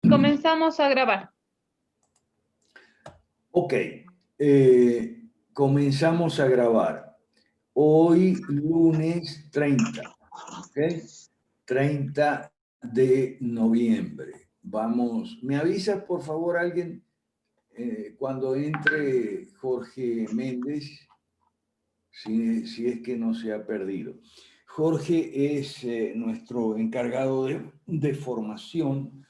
Comenzamos a grabar. Ok, comenzamos a grabar. Hoy lunes 30, ¿ok? 30 de noviembre. Vamos, ¿me avisa por favor alguien cuando entre Jorge Méndez? Si es que no se ha perdido. Jorge es nuestro encargado de formación.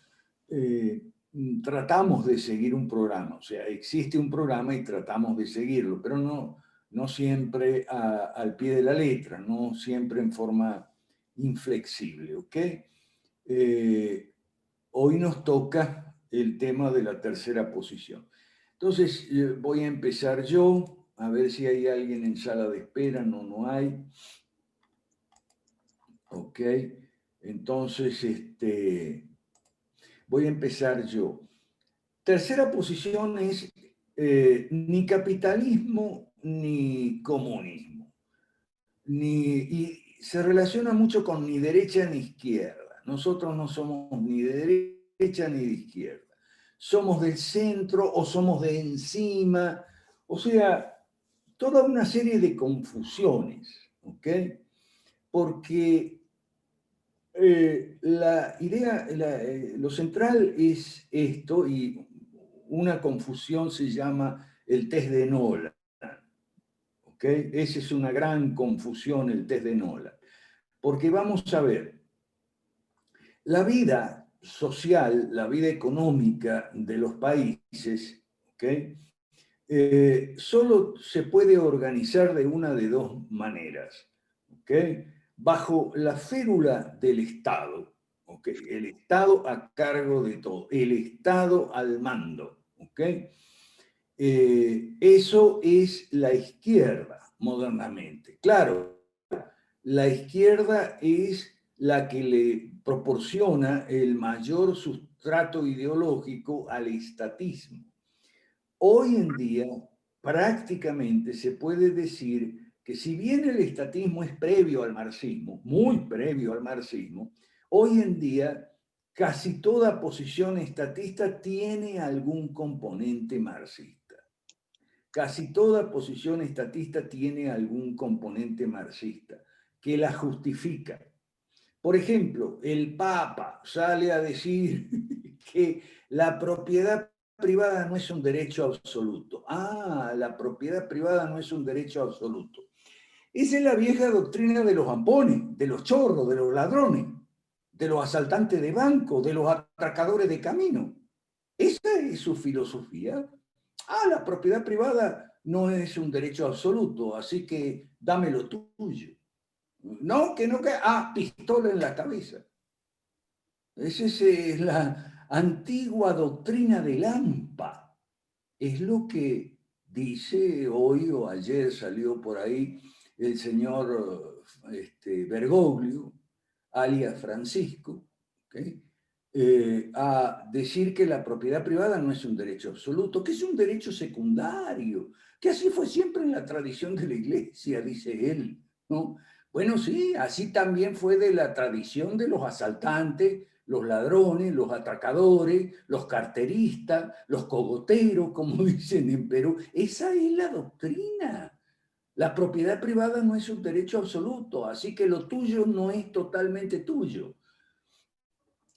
Tratamos de seguir un programa, o sea, existe un programa y tratamos de seguirlo, pero no siempre al pie de la letra, no siempre en forma inflexible, ¿ok? Hoy nos toca el tema de la tercera posición. Entonces, voy a empezar yo, a ver si hay alguien en sala de espera. No hay. Ok, entonces, voy a empezar yo. Tercera posición es ni capitalismo ni comunismo. Y se relaciona mucho con ni derecha ni izquierda. Nosotros no somos ni de derecha ni de izquierda. Somos del centro o somos de encima. O sea, toda una serie de confusiones, ¿ok? Porque la idea, lo central es esto, y una confusión se llama el test de Nolan. ¿Ok? Esa es una gran confusión, el test de Nolan. Porque vamos a ver, la vida social, la vida económica de los países, ¿ok? Solo se puede organizar de una de dos maneras, ¿ok? Bajo la férula del Estado, ¿ok? El Estado a cargo de todo, el Estado al mando, ¿ok? Eso es la izquierda modernamente. Claro, la izquierda es la que le proporciona el mayor sustrato ideológico al estatismo. Hoy en día, prácticamente se puede decir que si bien el estatismo es previo al marxismo, muy previo al marxismo, hoy en día casi toda posición estatista tiene algún componente marxista. Casi toda posición estatista tiene algún componente marxista que la justifica. Por ejemplo, el Papa sale a decir que la propiedad privada no es un derecho absoluto. Ah, la propiedad privada no es un derecho absoluto. Esa es la vieja doctrina de los ampones, de los chorros, de los ladrones, de los asaltantes de banco, de los atracadores de camino. Esa es su filosofía. Ah, la propiedad privada no es un derecho absoluto, así que dame lo tuyo. No, que no, que... Ah, pistola en la cabeza. Esa es la antigua doctrina del AMPA. Es lo que dice hoy o ayer salió por ahí el señor Bergoglio, alias Francisco, ¿okay? A decir que la propiedad privada no es un derecho absoluto, que es un derecho secundario, que así fue siempre en la tradición de la Iglesia, dice él, ¿no? Bueno, sí, así también fue de la tradición de los asaltantes, los ladrones, los atracadores, los carteristas, los cogoteros, como dicen en Perú. Esa es la doctrina. La propiedad privada no es un derecho absoluto, así que lo tuyo no es totalmente tuyo.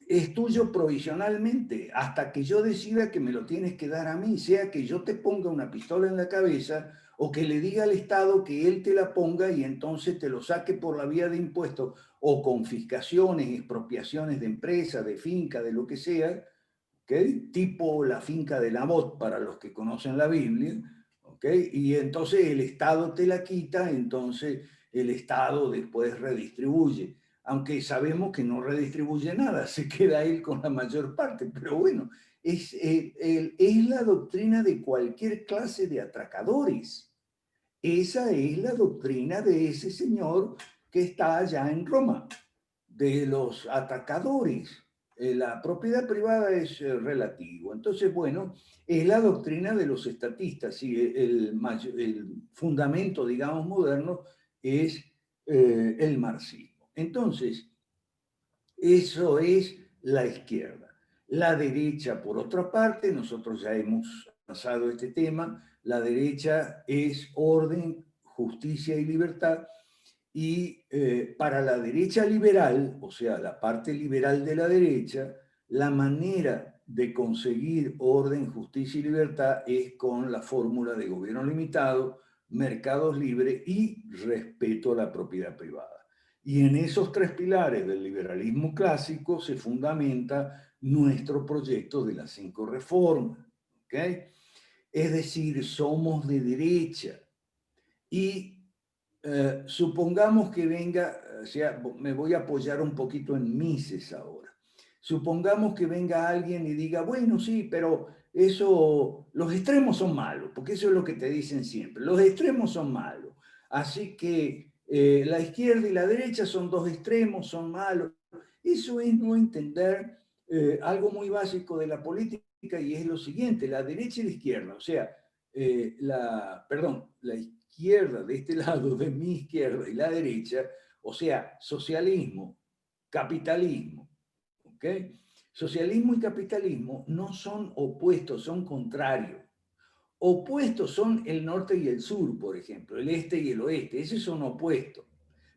Es tuyo provisionalmente, hasta que yo decida que me lo tienes que dar a mí, sea que yo te ponga una pistola en la cabeza o que le diga al Estado que él te la ponga y entonces te lo saque por la vía de impuestos o confiscaciones, expropiaciones de empresas, de finca, de lo que sea, ¿okay? Tipo la finca de Nabot para los que conocen la Biblia, ¿okay? Y entonces el Estado te la quita, entonces el Estado después redistribuye, aunque sabemos que no redistribuye nada, se queda él con la mayor parte, pero bueno, es la doctrina de cualquier clase de atracadores. Esa es la doctrina de ese señor que está allá en Roma, de los atracadores. La propiedad privada es relativo. Entonces, bueno, es la doctrina de los estatistas y el fundamento, digamos, moderno es el marxismo. Entonces, eso es la izquierda. La derecha, por otra parte, nosotros ya hemos pasado este tema, la derecha es orden, justicia y libertad, y para la derecha liberal, o sea, la parte liberal de la derecha, la manera de conseguir orden, justicia y libertad es con la fórmula de gobierno limitado, mercados libres y respeto a la propiedad privada. Y en esos tres pilares del liberalismo clásico se fundamenta nuestro proyecto de las 5 reformas. ¿Okay? Es decir, somos de derecha. Y supongamos que venga, o sea, me voy a apoyar un poquito en Mises ahora. Supongamos que venga alguien y diga, bueno, sí, pero eso, los extremos son malos, porque eso es lo que te dicen siempre, los extremos son malos. Así que la izquierda y la derecha son dos extremos, son malos. Eso es no entender algo muy básico de la política y es lo siguiente, la derecha y la izquierda, o sea, la izquierda de este lado, de mi izquierda y la derecha, o sea, socialismo, capitalismo, ¿ok? Socialismo y capitalismo no son opuestos, son contrarios. Opuestos son el norte y el sur, por ejemplo, el este y el oeste, esos son opuestos.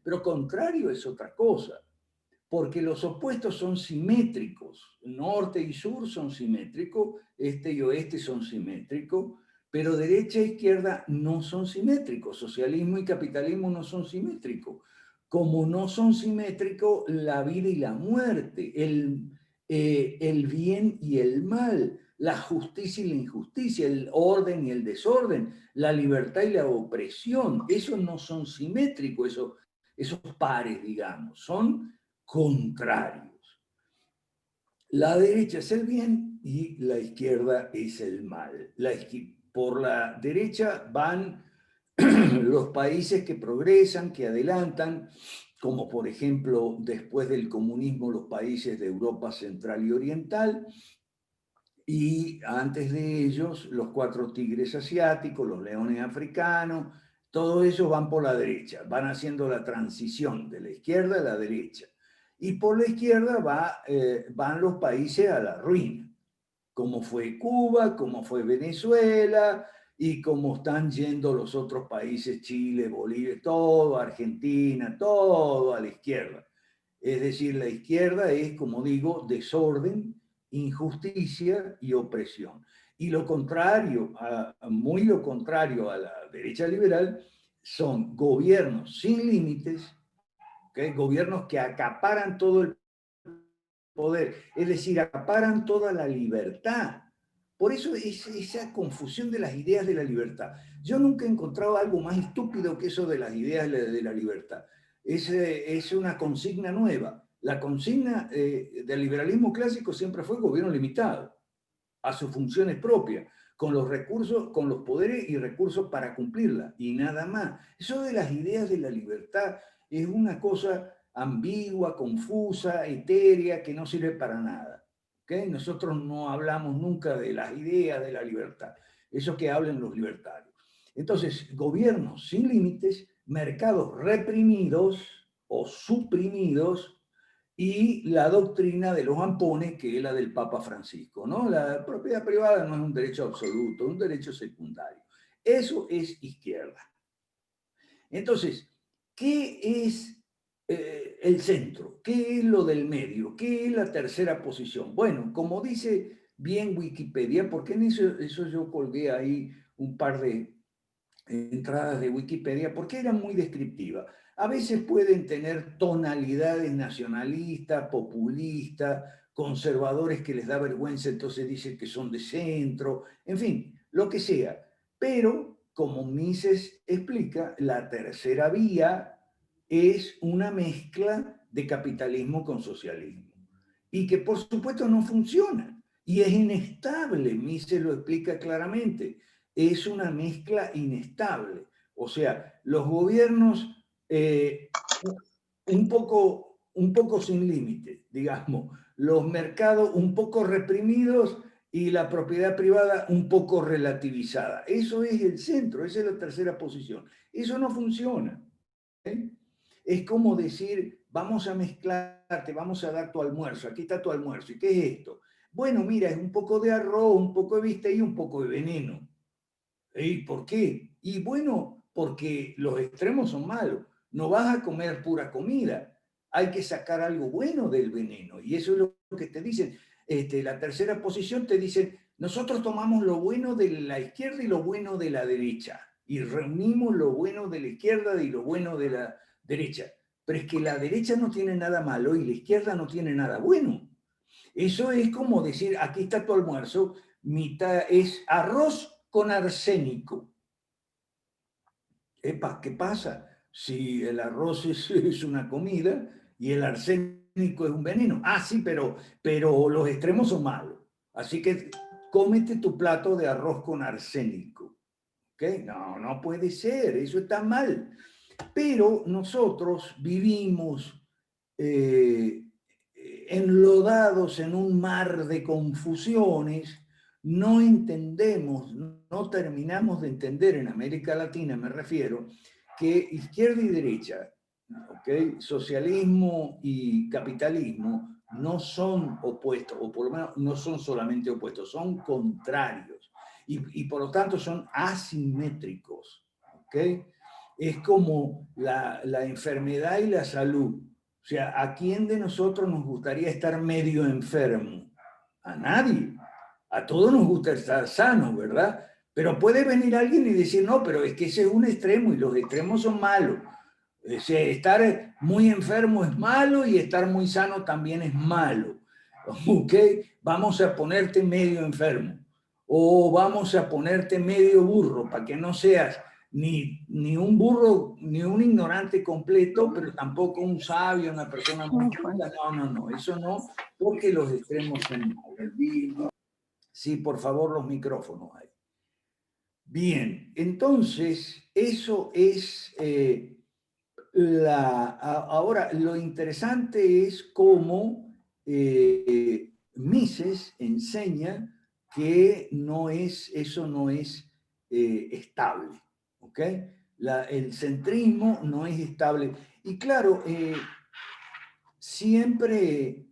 Pero contrario es otra cosa, porque los opuestos son simétricos. Norte y sur son simétricos, este y oeste son simétricos, pero derecha e izquierda no son simétricos. Socialismo y capitalismo no son simétricos. Como no son simétricos la vida y la muerte, el bien y el mal, la justicia y la injusticia, el orden y el desorden, la libertad y la opresión, esos no son simétricos, esos pares, digamos, son contrarios. La derecha es el bien y la izquierda es el mal. Por la derecha van los países que progresan, que adelantan, como por ejemplo después del comunismo los países de Europa Central y Oriental, y antes de ellos los 4 tigres asiáticos, los leones africanos, todos ellos van por la derecha, van haciendo la transición de la izquierda a la derecha. Y por la izquierda van los países a la ruina, como fue Cuba, como fue Venezuela y como están yendo los otros países, Chile, Bolivia, todo, Argentina, todo a la izquierda. Es decir, la izquierda es, como digo, desorden, injusticia y opresión. Y lo contrario, muy lo contrario a la derecha liberal, son gobiernos sin límites, ¿okay? Gobiernos que acaparan todo el poder, es decir, acaparan toda la libertad. Por eso es esa confusión de las ideas de la libertad. Yo nunca he encontrado algo más estúpido que eso de las ideas de la libertad. Es una consigna nueva. La consigna del liberalismo clásico siempre fue gobierno limitado a sus funciones propias, con los recursos, con los poderes y recursos para cumplirla, y nada más. Eso de las ideas de la libertad es una cosa ambigua, confusa, etérea, que no sirve para nada. ¿Okay? Nosotros no hablamos nunca de las ideas de la libertad, eso que hablen los libertarios. Entonces, gobiernos sin límites, mercados reprimidos o suprimidos, y la doctrina de los ampones, que es la del Papa Francisco, ¿no? La propiedad privada no es un derecho absoluto, es un derecho secundario. Eso es izquierda. Entonces, ¿qué es el centro? ¿Qué es lo del medio? ¿Qué es la tercera posición? Bueno, como dice bien Wikipedia, porque en eso yo colgué ahí un par de entradas de Wikipedia, porque eran muy descriptivas. A veces pueden tener tonalidades nacionalistas, populistas, conservadores que les da vergüenza, entonces dicen que son de centro, en fin, lo que sea. Pero, como Mises explica, la tercera vía es una mezcla de capitalismo con socialismo. Y que por supuesto no funciona. Y es inestable, Mises lo explica claramente. Es una mezcla inestable. O sea, los gobiernos un poco sin límite, digamos, los mercados un poco reprimidos y la propiedad privada un poco relativizada. Eso es el centro, esa es la tercera posición. Eso no funciona. ¿Eh? Es como decir, vamos a mezclarte, vamos a dar tu almuerzo, aquí está tu almuerzo. ¿Y qué es esto? bueno, mira, es un poco de arroz, un poco de bistec y un poco de veneno. ¿Y por qué? Y bueno, porque los extremos son malos. No vas a comer pura comida. Hay que sacar algo bueno del veneno. Y eso es lo que te dicen. La tercera posición te dicen, nosotros tomamos lo bueno de la izquierda y lo bueno de la derecha. Y reunimos lo bueno de la izquierda y lo bueno de la derecha. Pero es que la derecha no tiene nada malo y la izquierda no tiene nada bueno. Eso es como decir, aquí está tu almuerzo, mitad es arroz con arsénico. Epa, ¿qué pasa? Si el arroz es una comida y el arsénico es un veneno. Ah, sí, pero los extremos son malos. Así que cómete tu plato de arroz con arsénico. ¿Ok? No, no puede ser, eso está mal. Pero nosotros vivimos eh, enlodados en un mar de confusiones, no entendemos, no terminamos de entender en América Latina, me refiero, que izquierda y derecha, ¿okay? Socialismo y capitalismo no son opuestos, o por lo menos no son solamente opuestos, son contrarios y por lo tanto son asimétricos. ¿Okay? Es como la enfermedad y la salud. O sea, ¿a quién de nosotros nos gustaría estar medio enfermo? A nadie. A todos nos gusta estar sanos, ¿verdad? Pero puede venir alguien y decir, no, pero es que ese es un extremo y los extremos son malos. O sea, estar muy enfermo es malo y estar muy sano también es malo. ¿Ok? Vamos a ponerte medio enfermo o vamos a ponerte medio burro para que no seas ni un burro, ni un ignorante completo, pero tampoco un sabio, una persona muy culta. No, eso no, porque los extremos son malos. Sí, por favor, los micrófonos ahí. Bien, entonces, eso es ahora, lo interesante es cómo Mises enseña que eso no es estable, ¿ok? El centrismo no es estable. Y claro, siempre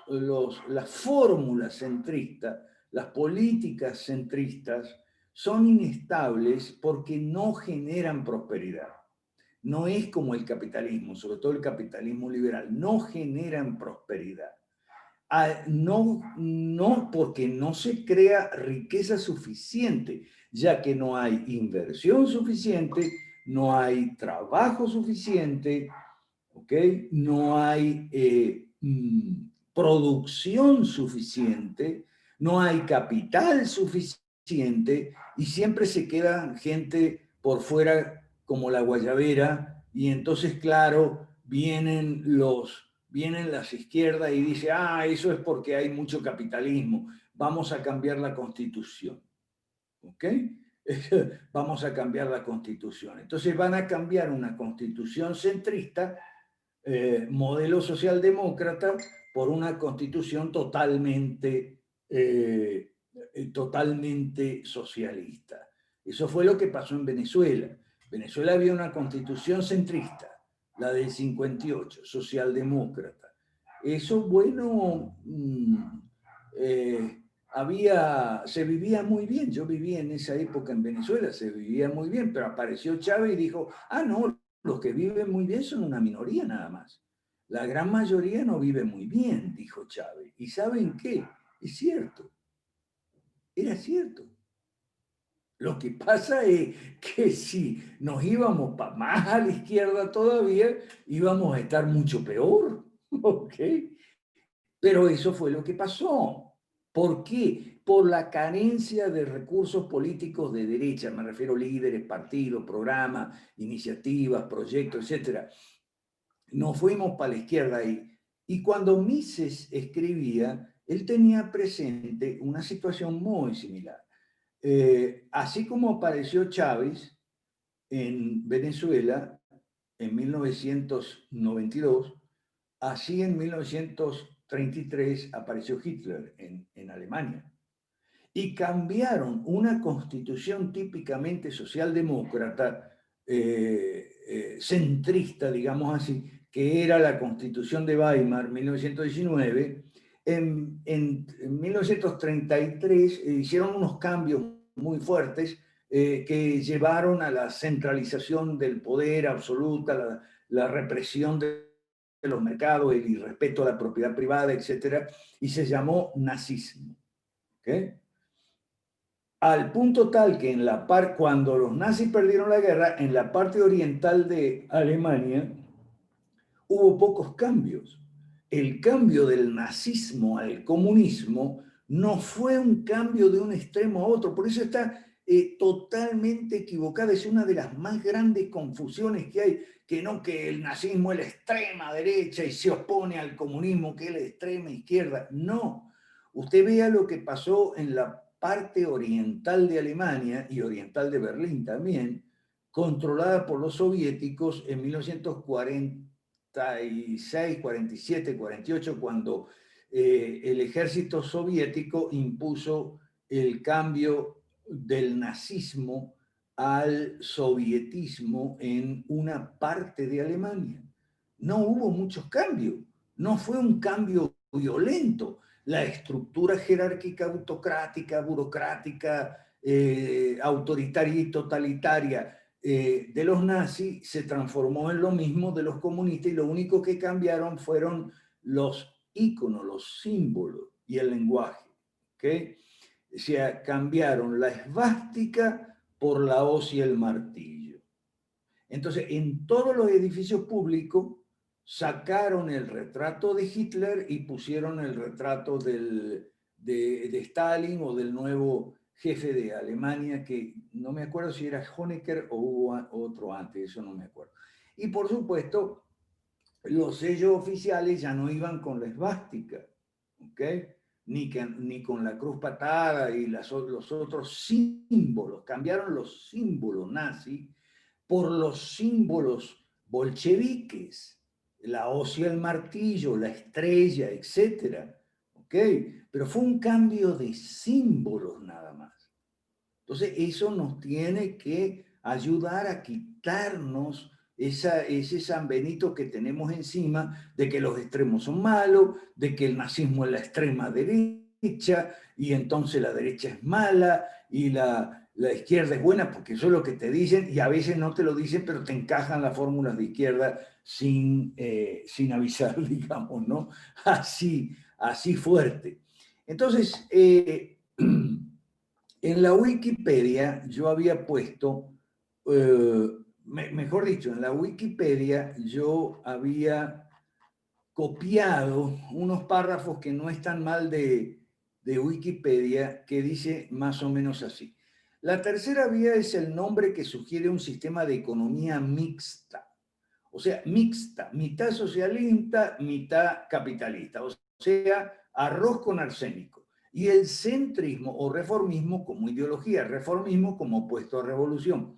las fórmulas centristas, las políticas centristas son inestables porque no generan prosperidad. No es como el capitalismo, sobre todo el capitalismo liberal, no generan prosperidad. No porque no se crea riqueza suficiente, ya que no hay inversión suficiente, no hay trabajo suficiente, ¿ok? No hay producción suficiente, no hay capital suficiente y siempre se queda gente por fuera como la guayabera y entonces, claro, vienen las izquierdas y dicen, ah, eso es porque hay mucho capitalismo, vamos a cambiar la constitución, ¿ok? Vamos a cambiar la constitución. Entonces van a cambiar una constitución centrista modelo socialdemócrata por una constitución totalmente socialista. Eso fue lo que pasó en Venezuela. Venezuela había una constitución centrista, la del 58, socialdemócrata. Eso, bueno, se vivía muy bien. Yo vivía en esa época en Venezuela, se vivía muy bien, pero apareció Chávez y dijo, ah, no, los que viven muy bien son una minoría nada más. La gran mayoría no vive muy bien, dijo Chávez. ¿Y saben qué? Es cierto, era cierto. Lo que pasa es que si nos íbamos más a la izquierda todavía, íbamos a estar mucho peor. ¿Ok? Pero eso fue lo que pasó. ¿Por qué? Por la carencia de recursos políticos de derecha, me refiero a líderes, partidos, programas, iniciativas, proyectos, etc. Nos fuimos para la izquierda ahí. Y cuando Mises escribía, él tenía presente una situación muy similar. Así como apareció Chávez en Venezuela en 1992, así en 1933 apareció Hitler en Alemania. Y cambiaron una constitución típicamente socialdemócrata, centrista, digamos así, que era la constitución de Weimar, 1919, En 1933 hicieron unos cambios muy fuertes que llevaron a la centralización del poder absoluta, la represión de los mercados, el irrespeto a la propiedad privada, etcétera, y se llamó nazismo. ¿Okay? Al punto tal que cuando los nazis perdieron la guerra, en la parte oriental de Alemania hubo pocos cambios. El cambio del nazismo al comunismo no fue un cambio de un extremo a otro, por eso está totalmente equivocada. Es una de las más grandes confusiones que hay, que no que el nazismo es la extrema derecha y se opone al comunismo, que es la extrema izquierda. No, usted vea lo que pasó en la parte oriental de Alemania y oriental de Berlín también, controlada por los soviéticos en 1946, 47, 48, cuando el ejército soviético impuso el cambio del nazismo al sovietismo en una parte de Alemania. No hubo muchos cambios, no fue un cambio violento. La estructura jerárquica, autocrática, burocrática, autoritaria y totalitaria de los nazis se transformó en lo mismo de los comunistas, y lo único que cambiaron fueron los íconos, los símbolos y el lenguaje. ¿Okay? O sea, cambiaron la esvástica por la hoz y el martillo. Entonces, en todos los edificios públicos sacaron el retrato de Hitler y pusieron el retrato de Stalin o del nuevo jefe de Alemania, que no me acuerdo si era Honecker o hubo otro antes, eso no me acuerdo. Y por supuesto, los sellos oficiales ya no iban con la esvástica, ¿ok? Ni con la cruz patada y los otros símbolos. Cambiaron los símbolos nazis por los símbolos bolcheviques, la hoz y el martillo, la estrella, etc. ¿Ok? Pero fue un cambio de símbolos nada más. Entonces, eso nos tiene que ayudar a quitarnos ese San Benito que tenemos encima, de que los extremos son malos, de que el nazismo es la extrema derecha, y entonces la derecha es mala, y la izquierda es buena, porque eso es lo que te dicen, y a veces no te lo dicen, pero te encajan las fórmulas de izquierda sin avisar, digamos, ¿no? Así fuerte. Entonces, en la Wikipedia yo había puesto, mejor dicho, en la Wikipedia yo había copiado unos párrafos que no están mal de Wikipedia, que dice más o menos así. La tercera vía es el nombre que sugiere un sistema de economía mixta. O sea, mixta, mitad socialista, mitad capitalista. O sea, arroz con arsénico. Y el centrismo o reformismo como ideología, reformismo como opuesto a revolución.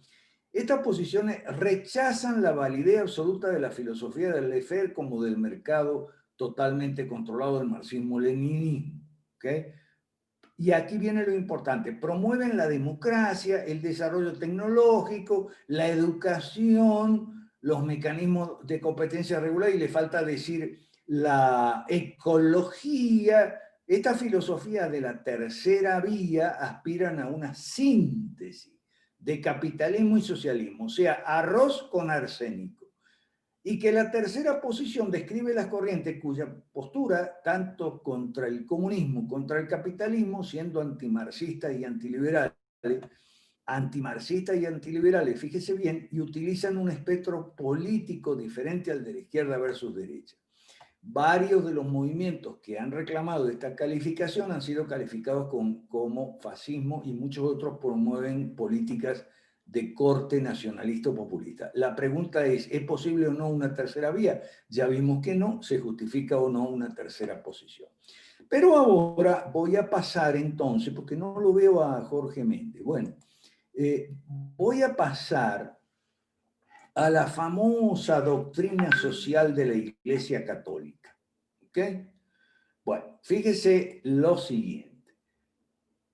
Estas posiciones rechazan la validez absoluta de la filosofía del laissez-faire como del mercado totalmente controlado del marxismo-leninismo. ¿Okay? Y aquí viene lo importante: promueven la democracia, el desarrollo tecnológico, la educación, los mecanismos de competencia regular, y le falta decir la ecología. Esta filosofía de la tercera vía aspiran a una síntesis de capitalismo y socialismo, o sea, arroz con arsénico. Y que la tercera posición describe las corrientes cuya postura, tanto contra el comunismo, contra el capitalismo, siendo antimarxistas y antiliberales, fíjese bien, y utilizan un espectro político diferente al de la izquierda versus derecha. Varios de los movimientos que han reclamado esta calificación han sido calificados como fascismo, y muchos otros promueven políticas de corte nacionalista o populista. La pregunta ¿es posible o no una tercera vía? Ya vimos que no. ¿Se justifica o no una tercera posición? Pero ahora voy a pasar entonces, porque no lo veo a Jorge Méndez. Bueno, voy a pasar a la famosa doctrina social de la Iglesia Católica. ¿Ok? Bueno, fíjese lo siguiente.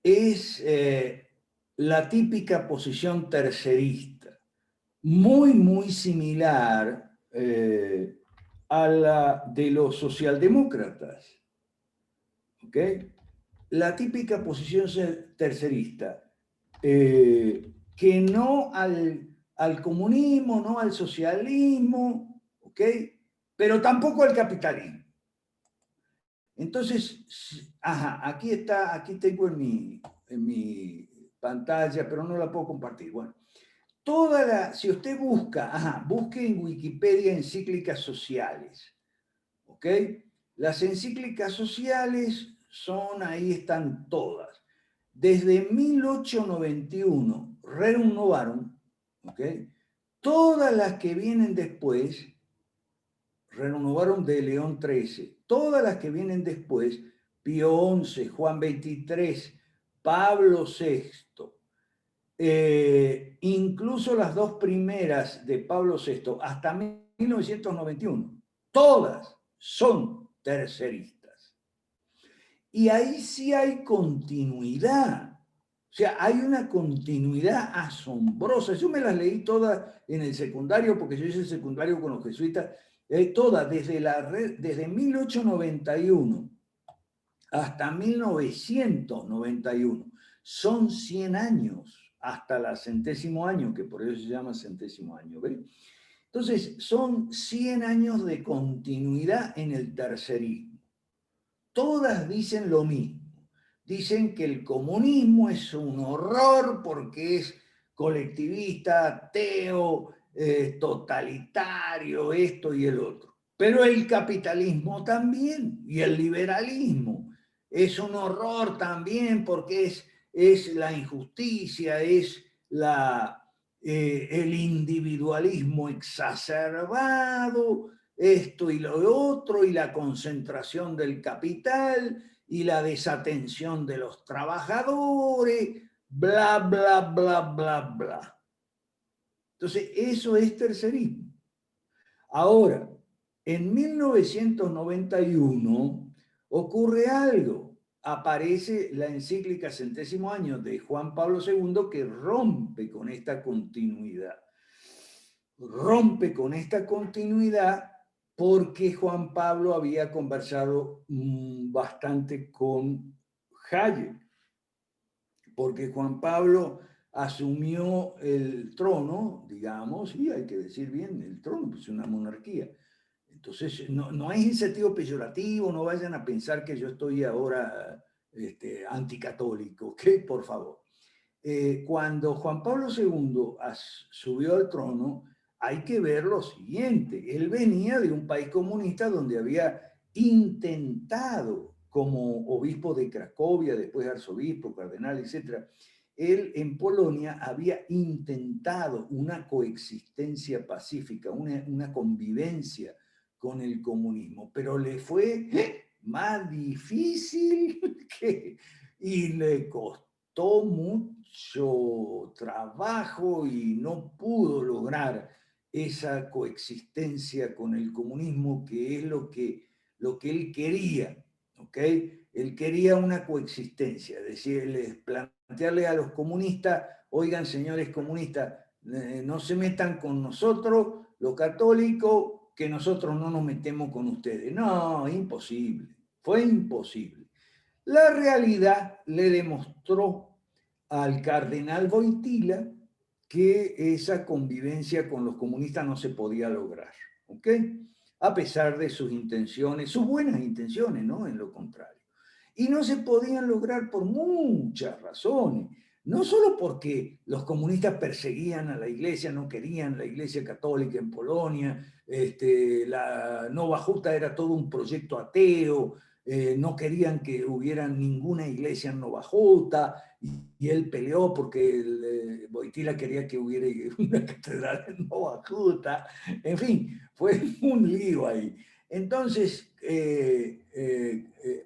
Es la típica posición tercerista, muy similar a la de los socialdemócratas. ¿ok? La típica posición tercerista, que no al comunismo, no al socialismo, ¿ok? Pero tampoco al capitalismo. Entonces, ajá, aquí está, aquí tengo en mi pantalla, pero no la puedo compartir. Bueno, si usted busca, ajá, busque en Wikipedia encíclicas sociales, ¿ok? Las encíclicas sociales son, ahí están todas. Desde 1891, Rerum Novarum, ¿ok? Todas las que vienen después, Renovaron de León XIII. Todas las que vienen después, Pío XI, Juan XXIII, Pablo VI, incluso las dos primeras de Pablo VI, hasta 1991, todas son terceristas. Y ahí sí hay continuidad. O sea, hay una continuidad asombrosa. Yo me las leí todas en el secundario, porque yo hice el secundario con los jesuitas, todas, desde 1891 hasta 1991. Son 100 años hasta el centésimo año, que por eso se llama centésimo año. ¿Ven? Entonces, son 100 años de continuidad en el tercerismo. Todas dicen lo mismo. Dicen que el comunismo es un horror porque es colectivista, ateo, totalitario, esto y el otro. Pero el capitalismo también, y el liberalismo es un horror también porque es la injusticia, es el individualismo exacerbado, esto y lo otro, y la concentración del capital, y la desatención de los trabajadores, bla, bla, bla, bla, bla. Entonces, eso es tercerismo. Ahora, en 1991 ocurre algo. Aparece la encíclica Centésimo Año de Juan Pablo II que rompe con esta continuidad. Rompe con esta continuidad porque Juan Pablo había conversado bastante con Hayek, porque Juan Pablo asumió el trono, digamos, y hay que decir bien, el trono pues, es una monarquía. Entonces, no es en sentido peyorativo, no vayan a pensar que yo estoy ahora anticatólico, ¿ok? Por favor. Cuando Juan Pablo II subió al trono, hay que ver lo siguiente. Él venía de un país comunista donde había intentado, como obispo de Cracovia, después arzobispo, cardenal, etc., él en Polonia había intentado una coexistencia pacífica, una convivencia con el comunismo, pero le fue más difícil y le costó mucho trabajo y no pudo lograr esa coexistencia con el comunismo, que es lo que él quería, ¿ok? Él quería una coexistencia, es decir, plantearle a los comunistas, oigan señores comunistas, no se metan con nosotros, los católicos, que nosotros no nos metemos con ustedes. No, imposible, fue imposible. La realidad le demostró al cardenal Wojtyła que esa convivencia con los comunistas no se podía lograr, ¿ok? A pesar de sus intenciones, sus buenas intenciones, ¿no? En lo contrario. Y no se podían lograr por muchas razones. No solo porque los comunistas perseguían a la iglesia, no querían la iglesia católica en Polonia, la Nova Justa era todo un proyecto ateo, no querían que hubiera ninguna iglesia en Nova Justa, y él peleó porque Wojtyła quería que hubiera una catedral en Nova Justa. En fin, fue un lío ahí. Entonces,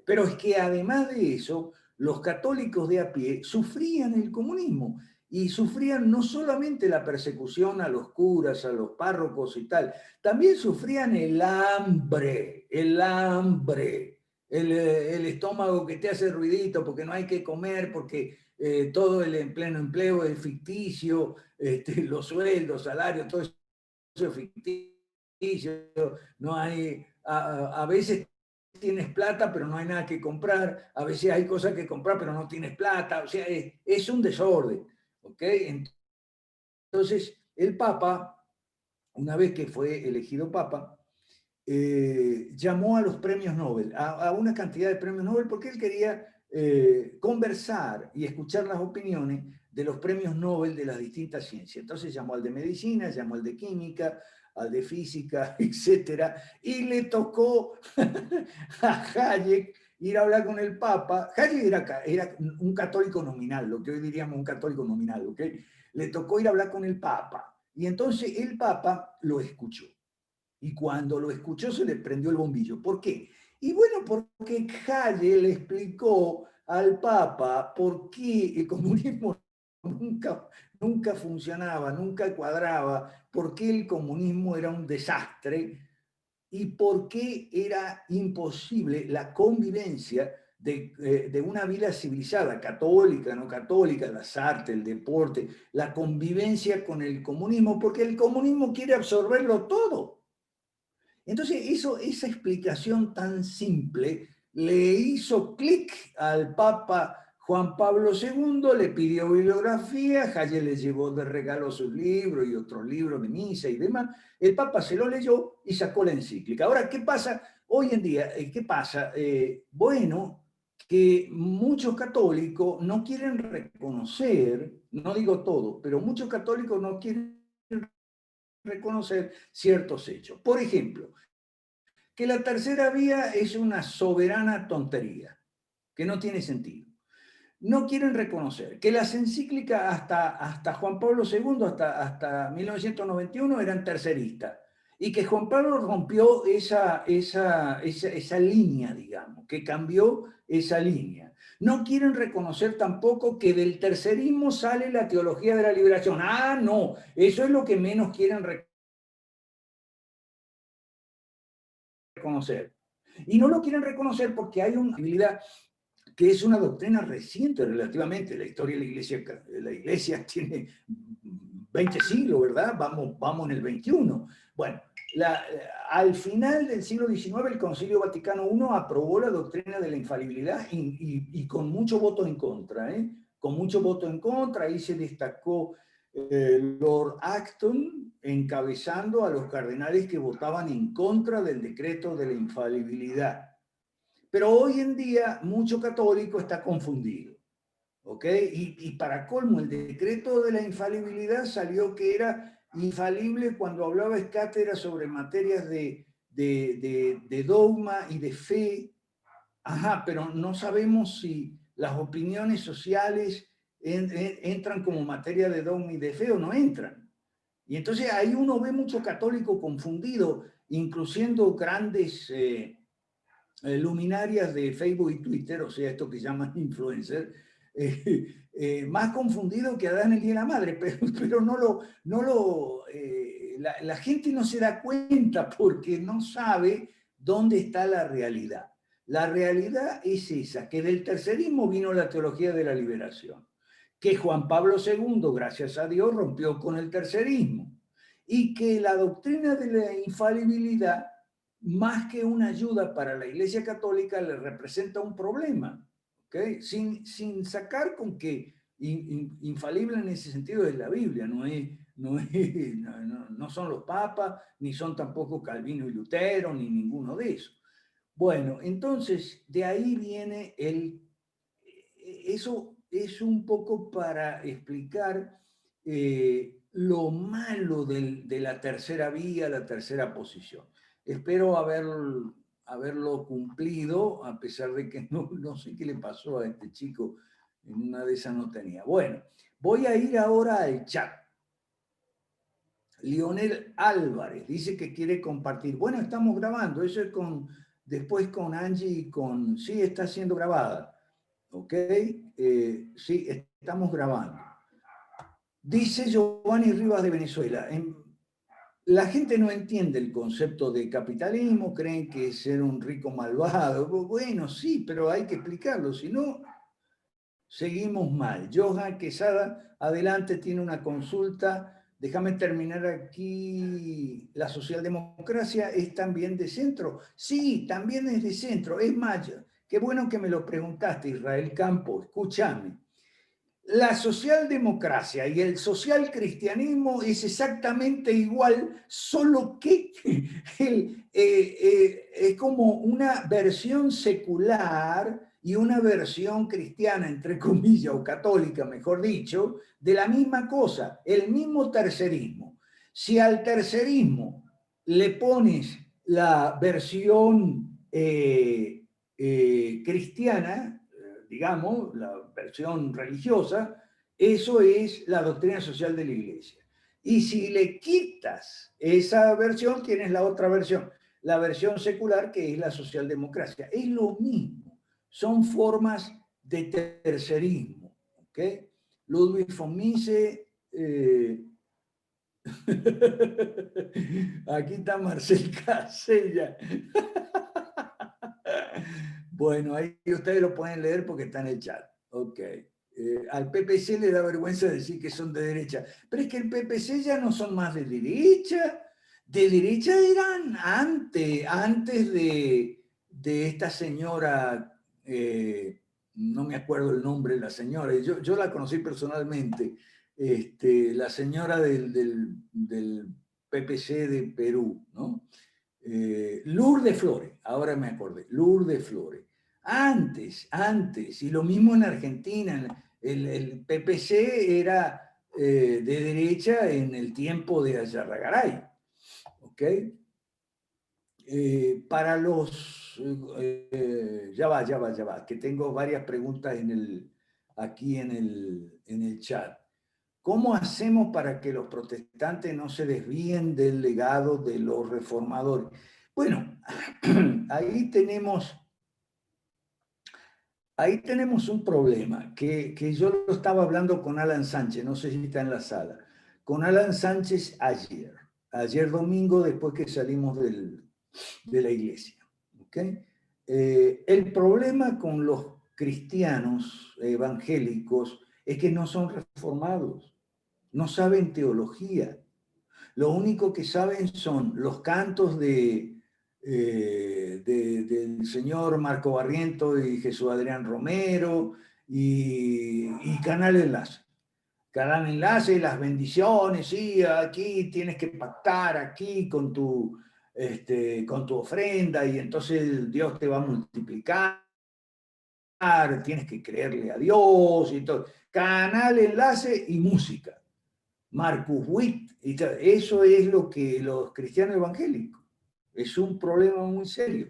pero es que además de eso, los católicos de a pie sufrían el comunismo y sufrían no solamente la persecución a los curas, a los párrocos y tal, también sufrían el hambre, el estómago que te hace ruidito porque no hay que comer, porque todo el pleno empleo es ficticio, los sueldos, salarios, todo eso es ficticio, no hay, a veces tienes plata, pero no hay nada que comprar, a veces hay cosas que comprar, pero no tienes plata, o sea, es un desorden, ¿ok? Entonces, el Papa, una vez que fue elegido Papa, llamó a los premios Nobel, a una cantidad de premios Nobel, porque él quería conversar y escuchar las opiniones de los premios Nobel de las distintas ciencias. Entonces llamó al de medicina, llamó al de química, al de física, etcétera, y le tocó a Hayek ir a hablar con el Papa. Hayek era un católico nominal, lo que hoy diríamos un católico nominal, ¿ok? Le tocó ir a hablar con el Papa. Y entonces el Papa lo escuchó. Y cuando lo escuchó se le prendió el bombillo. ¿Por qué? Y bueno, porque Hayek le explicó al Papa por qué el comunismo nunca funcionaba, nunca cuadraba, por qué el comunismo era un desastre y por qué era imposible la convivencia de una vida civilizada, católica, no católica, las artes, el deporte, la convivencia con el comunismo, porque el comunismo quiere absorberlo todo. Entonces, esa explicación tan simple le hizo clic al Papa Juan Pablo II, le pidió bibliografía, Hayek le llevó de regalo sus libros y otros libros de misa y demás. El Papa se lo leyó y sacó la encíclica. Ahora, ¿qué pasa hoy en día? ¿Qué pasa? Bueno, que muchos católicos no quieren reconocer, no digo todo, pero muchos católicos no quieren reconocer ciertos hechos. Por ejemplo, que la tercera vía es una soberana tontería, que no tiene sentido. No quieren reconocer que las encíclicas hasta Juan Pablo II, hasta 1991, eran terceristas, y que Juan Pablo rompió esa línea, digamos, que cambió esa línea. No quieren reconocer tampoco que del tercerismo sale la teología de la liberación. Ah, no, eso es lo que menos quieren reconocer. Y no lo quieren reconocer porque hay una habilidad que es una doctrina reciente relativamente. La historia de la iglesia tiene 20 siglos, ¿verdad? Vamos en el 21. Bueno, al final del siglo XIX el Concilio Vaticano I aprobó la doctrina de la infalibilidad y con mucho voto en contra, ¿eh? Con mucho voto en contra, ahí se destacó Lord Acton encabezando a los cardenales que votaban en contra del decreto de la infalibilidad. Pero hoy en día mucho católico está confundido, ¿ok? Y para colmo, el decreto de la infalibilidad salió que era infalible cuando hablaba cátedra sobre materias de dogma y de fe. Ajá, pero no sabemos si las opiniones sociales entran como materia de dogma y de fe o no entran. Y entonces ahí uno ve mucho católico confundido, incluyendo grandes luminarias de Facebook y Twitter, o sea, esto que llaman influencer, más confundido que Adán el día de la madre, pero la gente no se da cuenta porque no sabe dónde está la realidad. La realidad es esa, que del tercerismo vino la teología de la liberación, que Juan Pablo II, gracias a Dios, rompió con el tercerismo, y que la doctrina de la infalibilidad, más que una ayuda para la Iglesia Católica, le representa un problema, ¿okay? Sin sacar con que infalible en ese sentido es la Biblia, no son los papas, ni son tampoco Calvino y Lutero, ni ninguno de esos. Bueno, entonces de ahí viene eso es un poco para explicar lo malo de la tercera vía, la tercera posición. Espero haberlo cumplido, a pesar de que no sé qué le pasó a este chico, en una de esas no tenía. Bueno, voy a ir ahora al chat. Lionel Álvarez dice que quiere compartir. Bueno, estamos grabando, eso es después con Angie y con... Sí, está siendo grabada. ¿Ok? Sí, estamos grabando. Dice Giovanni Rivas de Venezuela, la gente no entiende el concepto de capitalismo, creen que es ser un rico malvado. Bueno, sí, pero hay que explicarlo, si no, seguimos mal. Johan Quesada, adelante, tiene una consulta Déjame terminar aquí. La socialdemocracia es también de centro. Sí, también es de centro. Es más, qué bueno que me lo preguntaste, Israel Campo. Escúchame. La socialdemocracia y el socialcristianismo es exactamente igual, solo que es como una versión secular y una versión cristiana, entre comillas, o católica, mejor dicho, de la misma cosa, el mismo tercerismo. Si al tercerismo le pones la versión cristiana, digamos, la versión religiosa, eso es la doctrina social de la Iglesia. Y si le quitas esa versión, tienes la otra versión, la versión secular, que es la socialdemocracia. Es lo mismo, son formas de tercerismo. ¿Ok? Ludwig von Mises... Aquí está Marcel Casella. Bueno, ahí ustedes lo pueden leer porque está en el chat. Ok. Al PPC le da vergüenza decir que son de derecha. Pero es que el PPC ya no son más de derecha. De derecha eran antes de esta señora, no me acuerdo el nombre de la señora, yo la conocí personalmente, la señora del PPC de Perú, ¿no? Lourdes Flores, ahora me acordé, Lourdes Flores. Antes, y lo mismo en Argentina, el PPC era de derecha en el tiempo de Ayarragaray, ¿ok? Para los... ya va, que tengo varias preguntas aquí en el chat. ¿Cómo hacemos para que los protestantes no se desvíen del legado de los reformadores? Bueno, ahí tenemos un problema, que yo lo estaba hablando con Alan Sánchez, no sé si está en la sala, con Alan Sánchez ayer domingo, después que salimos de la iglesia. ¿Okay? El problema con los cristianos evangélicos es que no son reformados, no saben teología. Lo único que saben son los cantos del señor Marco Barriento y Jesús Adrián Romero y Canal Enlace. Canal Enlace, las bendiciones, sí, aquí tienes que pactar aquí con tu ofrenda y entonces Dios te va a multiplicar, tienes que creerle a Dios y todo. Canal Enlace y música. Marcus Witt, eso es lo que los cristianos evangélicos, es un problema muy serio.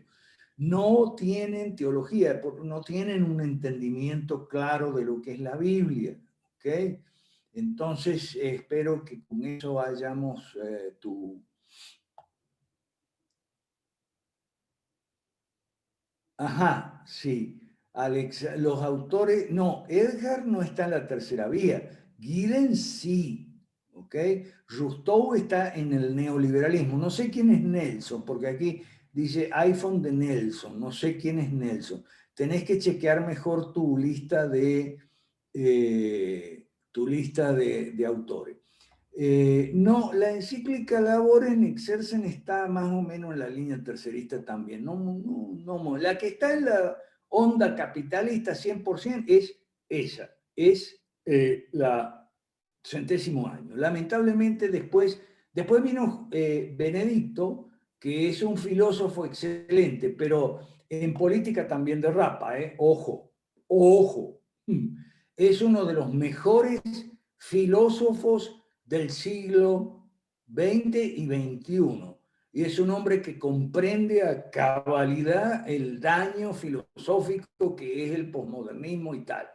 No tienen teología, no tienen un entendimiento claro de lo que es la Biblia, ¿ok? Entonces, espero que con eso hayamos Ajá, sí. Alex, los autores, no, Edgar no está en la tercera vía, Giddens sí, ¿ok? Rousseau está en el neoliberalismo, no sé quién es Nelson, porque aquí dice iPhone de Nelson, no sé quién es Nelson. Tenés que chequear mejor tu lista de autores. No, la encíclica Labor Exercen está más o menos en la línea tercerista también. No, la que está en la onda capitalista 100% es esa, es la centésimo año. Lamentablemente después vino Benedicto, que es un filósofo excelente, pero en política también derrapa, ojo, ojo. Es uno de los mejores filósofos del siglo XX y XXI. Y es un hombre que comprende a cabalidad el daño filosófico que es el posmodernismo y tal.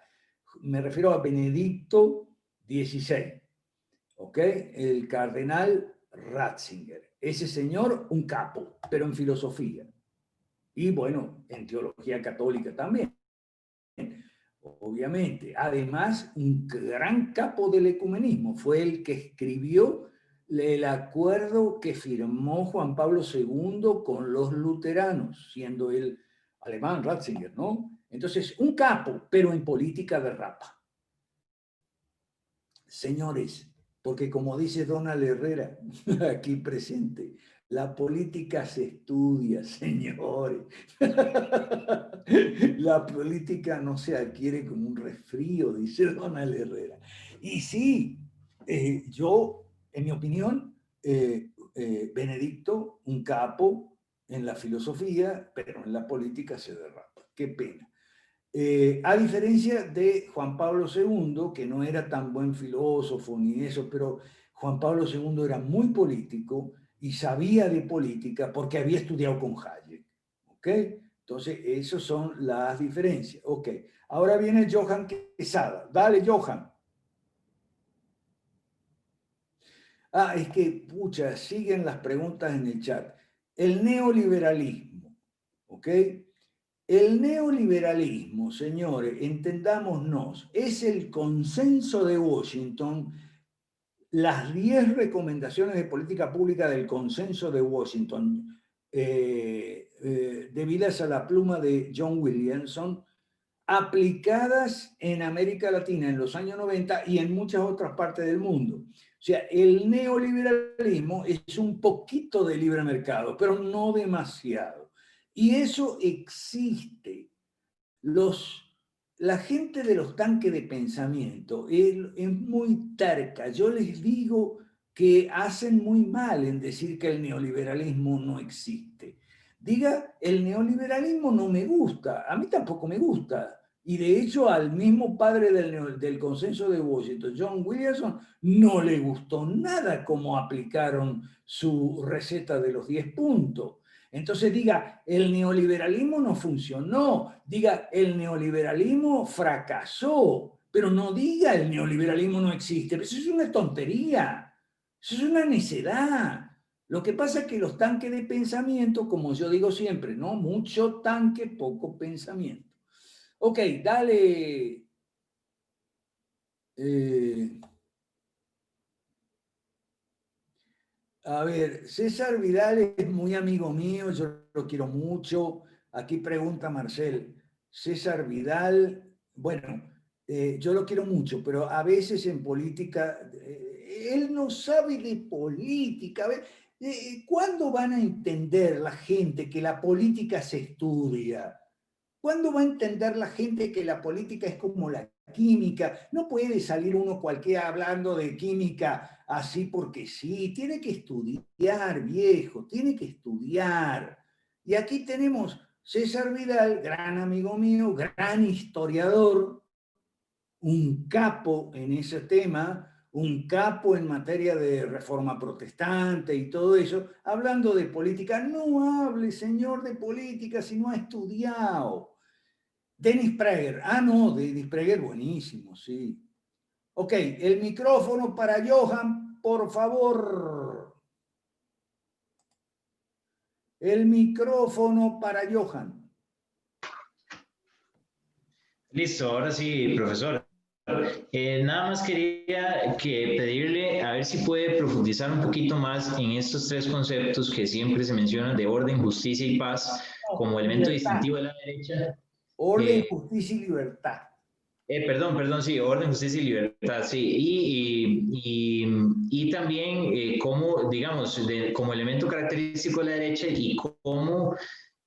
Me refiero a Benedicto XVI, ¿ok? El cardenal Ratzinger. Ese señor, un capo, pero en filosofía. Y bueno, en teología católica también, obviamente. Además, un gran capo del ecumenismo, fue el que escribió el acuerdo que firmó Juan Pablo II con los luteranos, siendo él alemán, Ratzinger, ¿no? Entonces, un capo, pero en política de rapa. Señores, Porque como dice Donald Herrera, aquí presente, la política se estudia, señores. La política no se adquiere como un resfrío, dice Donald Herrera. Y sí, yo, en mi opinión, Benedicto, un capo en la filosofía, pero en la política se derrapa. Qué pena. A diferencia de Juan Pablo II, que no era tan buen filósofo ni eso, pero Juan Pablo II era muy político y sabía de política porque había estudiado con Hayek. ¿Ok? Entonces, esas son las diferencias. Ok. Ahora viene Johan Quesada. Dale, Johan. Ah, es que, pucha, siguen las preguntas en el chat. El neoliberalismo. ¿Ok? El neoliberalismo, señores, entendámonos, es el consenso de Washington, las 10 recomendaciones de política pública del consenso de Washington, debidas a la pluma de John Williamson, aplicadas en América Latina en los años 90 y en muchas otras partes del mundo. O sea, el neoliberalismo es un poquito de libre mercado, pero no demasiado. Y eso existe. La gente de los tanques de pensamiento es muy terca. Yo les digo que hacen muy mal en decir que el neoliberalismo no existe. Diga, el neoliberalismo no me gusta, a mí tampoco me gusta. Y de hecho al mismo padre del consenso de Washington, John Williamson, no le gustó nada cómo aplicaron su receta de los 10 puntos. Entonces diga, el neoliberalismo no funcionó, diga, el neoliberalismo fracasó, pero no diga el neoliberalismo no existe, eso es una tontería, eso es una necedad. Lo que pasa es que los tanques de pensamiento, como yo digo siempre, ¿no? Mucho tanque, poco pensamiento. Ok, dale. A ver, César Vidal es muy amigo mío, yo lo quiero mucho. Aquí pregunta Marcel, César Vidal, bueno, yo lo quiero mucho, pero a veces en política, él no sabe de política. A ver, ¿cuándo van a entender la gente que la política se estudia? ¿Cuándo va a entender la gente que la política es como la química? No puede salir uno cualquiera hablando de química así porque sí. Tiene que estudiar, viejo, tiene que estudiar. Y aquí tenemos César Vidal, gran amigo mío, gran historiador, un capo en ese tema, un capo en materia de reforma protestante y todo eso, hablando de política. No hable, señor, de política si no ha estudiado. Dennis Prager. Ah, no, Dennis Prager, buenísimo, sí. Ok, el micrófono para Johan, por favor. El micrófono para Johan. Listo, ahora sí, profesor. Nada más quería pedirle a ver si puede profundizar un poquito más en estos tres conceptos que siempre se mencionan de orden, justicia y paz No, como elemento libertad. distintivo de la derecha. Orden, justicia y libertad. Perdón, sí, orden, justicia y libertad, sí. Y también como, digamos, como elemento característico de la derecha y cómo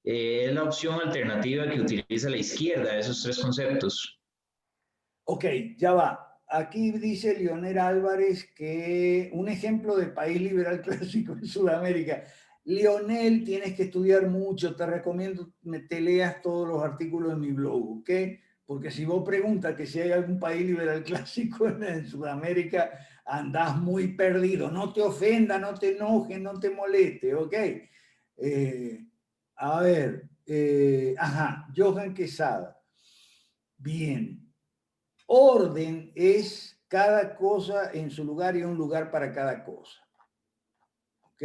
es la opción alternativa que utiliza la izquierda, esos tres conceptos. Ok, ya va. Aquí dice Leonel Álvarez que un ejemplo de país liberal clásico en Sudamérica. Leonel, tienes que estudiar mucho, te recomiendo que te leas todos los artículos de mi blog, ¿ok? Porque si vos preguntas que si hay algún país liberal clásico en Sudamérica, andás muy perdido. No te ofenda, no te enojes, no te moleste, ¿ok? A ver, ajá, Johan Quesada. Bien. Orden es cada cosa en su lugar y un lugar para cada cosa. ¿Ok?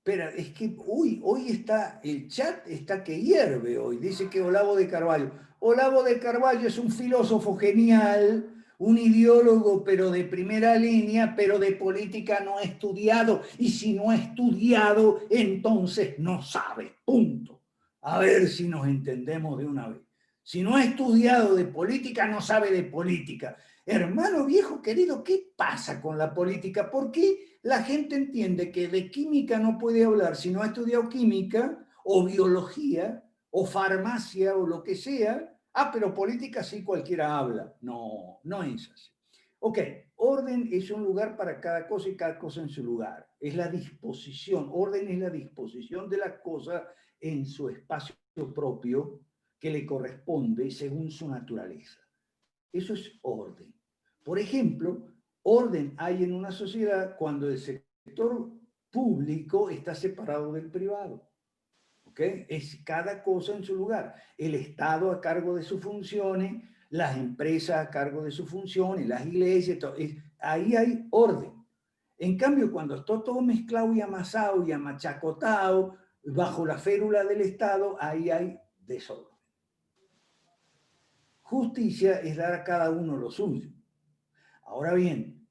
Espera, es que hoy está, el chat está que hierve hoy. Dice que Olavo de Carvalho. Olavo de Carvalho es un filósofo genial, un ideólogo, pero de primera línea, pero de política no ha estudiado. Y si no ha estudiado, entonces no sabe. Punto. A ver si nos entendemos de una vez. Si no ha estudiado de política, no sabe de política. Hermano viejo querido, ¿qué pasa con la política? ¿Por qué la gente entiende que de química no puede hablar si no ha estudiado química o biología o farmacia o lo que sea? Ah, pero política sí cualquiera habla. No, no es así. Ok, orden es un lugar para cada cosa y cada cosa en su lugar. Es la disposición, orden es la disposición de las cosas en su espacio propio que le corresponde según su naturaleza. Eso es orden. Por ejemplo, orden hay en una sociedad cuando el sector público está separado del privado. ¿Okay? Es cada cosa en su lugar. El Estado a cargo de sus funciones, las empresas a cargo de sus funciones, las iglesias, ahí hay orden. En cambio, cuando está todo mezclado y amasado y amachacotado bajo la férula del Estado, ahí hay desorden. Justicia es dar a cada uno lo suyo. Ahora bien,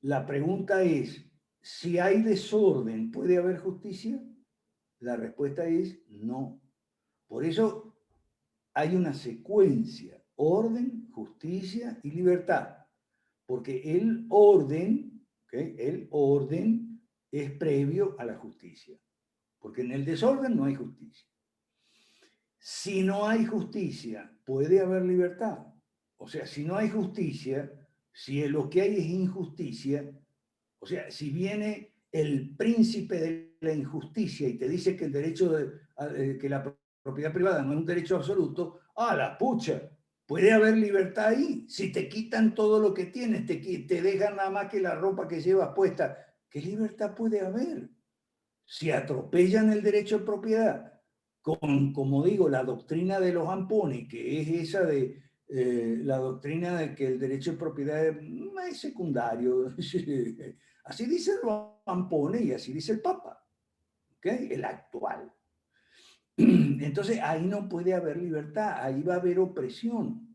la pregunta es, si hay desorden, ¿puede haber justicia? La respuesta es no. Por eso hay una secuencia, orden, justicia y libertad. Porque el orden, ¿okay? El orden es previo a la justicia. Porque en el desorden no hay justicia. Si no hay justicia, ¿puede haber libertad? O sea, si no hay justicia, si lo que hay es injusticia, o sea, si viene el príncipe de la injusticia y te dice que el derecho que la propiedad privada no es un derecho absoluto, ¡ah, la pucha! ¿Puede haber libertad ahí? Si te quitan todo lo que tienes, te dejan nada más que la ropa que llevas puesta, ¿qué libertad puede haber? Si atropellan el derecho de propiedad, como digo, la doctrina de los Amponi, que es esa de la doctrina de que el derecho de propiedad es secundario. Así dice los Amponi y así dice el Papa, ¿okay? El actual. Entonces ahí no puede haber libertad, ahí va a haber opresión.